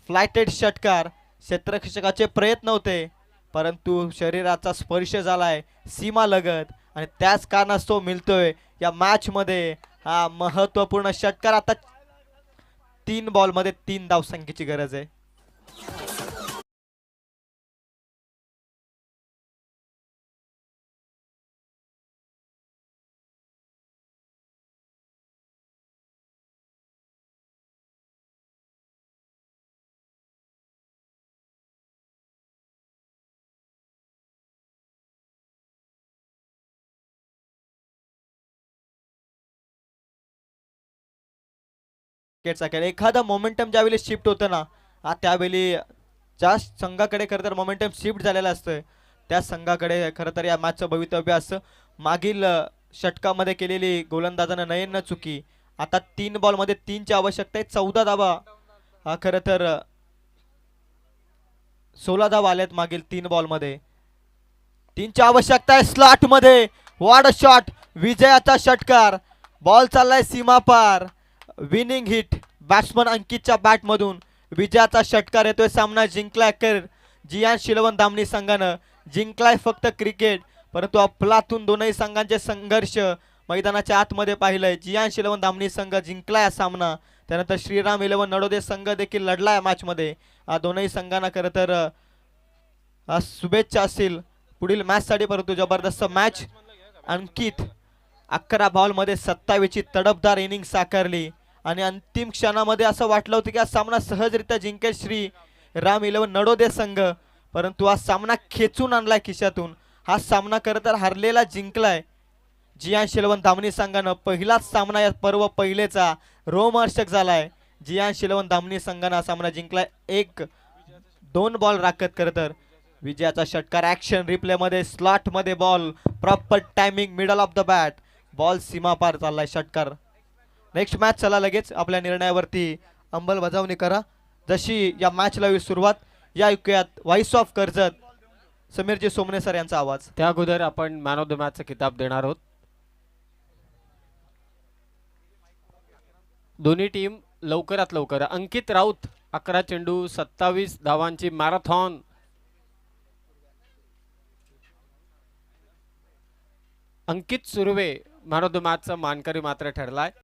फ्लायटेड षटकार. क्षेत्ररक्षकाचे प्रयत्न होते, परंतु शरीराचा स्पर्श झालाय सीमा लगत आणि त्याच कारणास्तव मिळतोय या मॅच मध्ये हा महत्वपूर्ण षटकार. आता 3 बॉलमध्ये 3 धावसंख्येची गरज आहे. क्रिकेटचा खेळ एखादा मोमेंटम ज्यावेळी शिफ्ट होतं ना त्यावेळी ज्या संघाकडे खरं तर मोमेंटम शिफ्ट झालेलं असतं त्या संघाकडे खरं तर या मॅचचं भवितव्य असतं. मागील षटकामध्ये केलेली गोलंदाजानं नयन न चुकी आता 3 बॉलमध्ये 3ची आवश्यकता आहे. 14 धावा खरं तर 16 धावा आल्यात मागील 3 बॉलमध्ये. 3ची आवश्यकता आहे. स्लॉट मध्ये वॉड शॉट विजयाचा षटकार. बॉल चाललाय सीमा पार. विनिंग हिट बॅट्समन अंकितच्या बॅट मधून विजयाचा षटकार येतोय. सामना जिंकलाय जियान शिलवण धामणी संघानं. जिंकलाय फक्त क्रिकेट परंतु अफलातून दोनही संघांचे संघर्ष मैदानाच्या आतमध्ये पाहिलंय. जियान शिलवण धामणी संघ जिंकलाय हा सामना. त्यानंतर श्रीराम 11 नडोदे संघ देखील लढलाय मॅच मध्ये. दोनही संघांना खरं तर शुभेच्छा असतील पुढील मॅच साठी. परंतु जबरदस्त मॅच. अंकित 11 बॉल मध्ये 27ची तडफदार इनिंग साकारली आणि अंतिम क्षणामध्ये असं वाटलं होतं की हा सामना सहजरित्या जिंकेल श्री राम 11 नडोदे संघ. परंतु हा सामना खेचून आणलाय खिशातून. हा सामना खरं तर हरलेला जिंकलाय जियान शिलवण धामणी संघानं. पहिलाच सामना या पर्व पहिलेचा रोमहर्षक झालाय. जियान शिलवण धामणी संघानं हा सामना जिंकलाय 1-2 बॉल राखत. खरं तर विजयाचा षटकार. ऍक्शन रिप्ले मध्ये स्लॉट मध्ये ball proper timing middle of the bat. Ball सीमा पार चाललाय षटकार. नेक्स्ट मॅच चला लगेच आपल्या निर्णयावरती अंमलबजावणी करा. जशी या मॅचला होईल सुरुवात या ऐकूयात व्हॉइस ऑफ कर्जत समीरजी सोमने सर यांचा आवाज. त्या अगोदर आपण मॅन ऑफ द मॅचचा किताब देणार आहोत. दोन्ही टीम लवकरात लवकर. अंकित राऊत 11 चेंडू 27 धावांची marathon. Ankit Surve man of the मॅचचा मानकरी मात्र ठरलाय.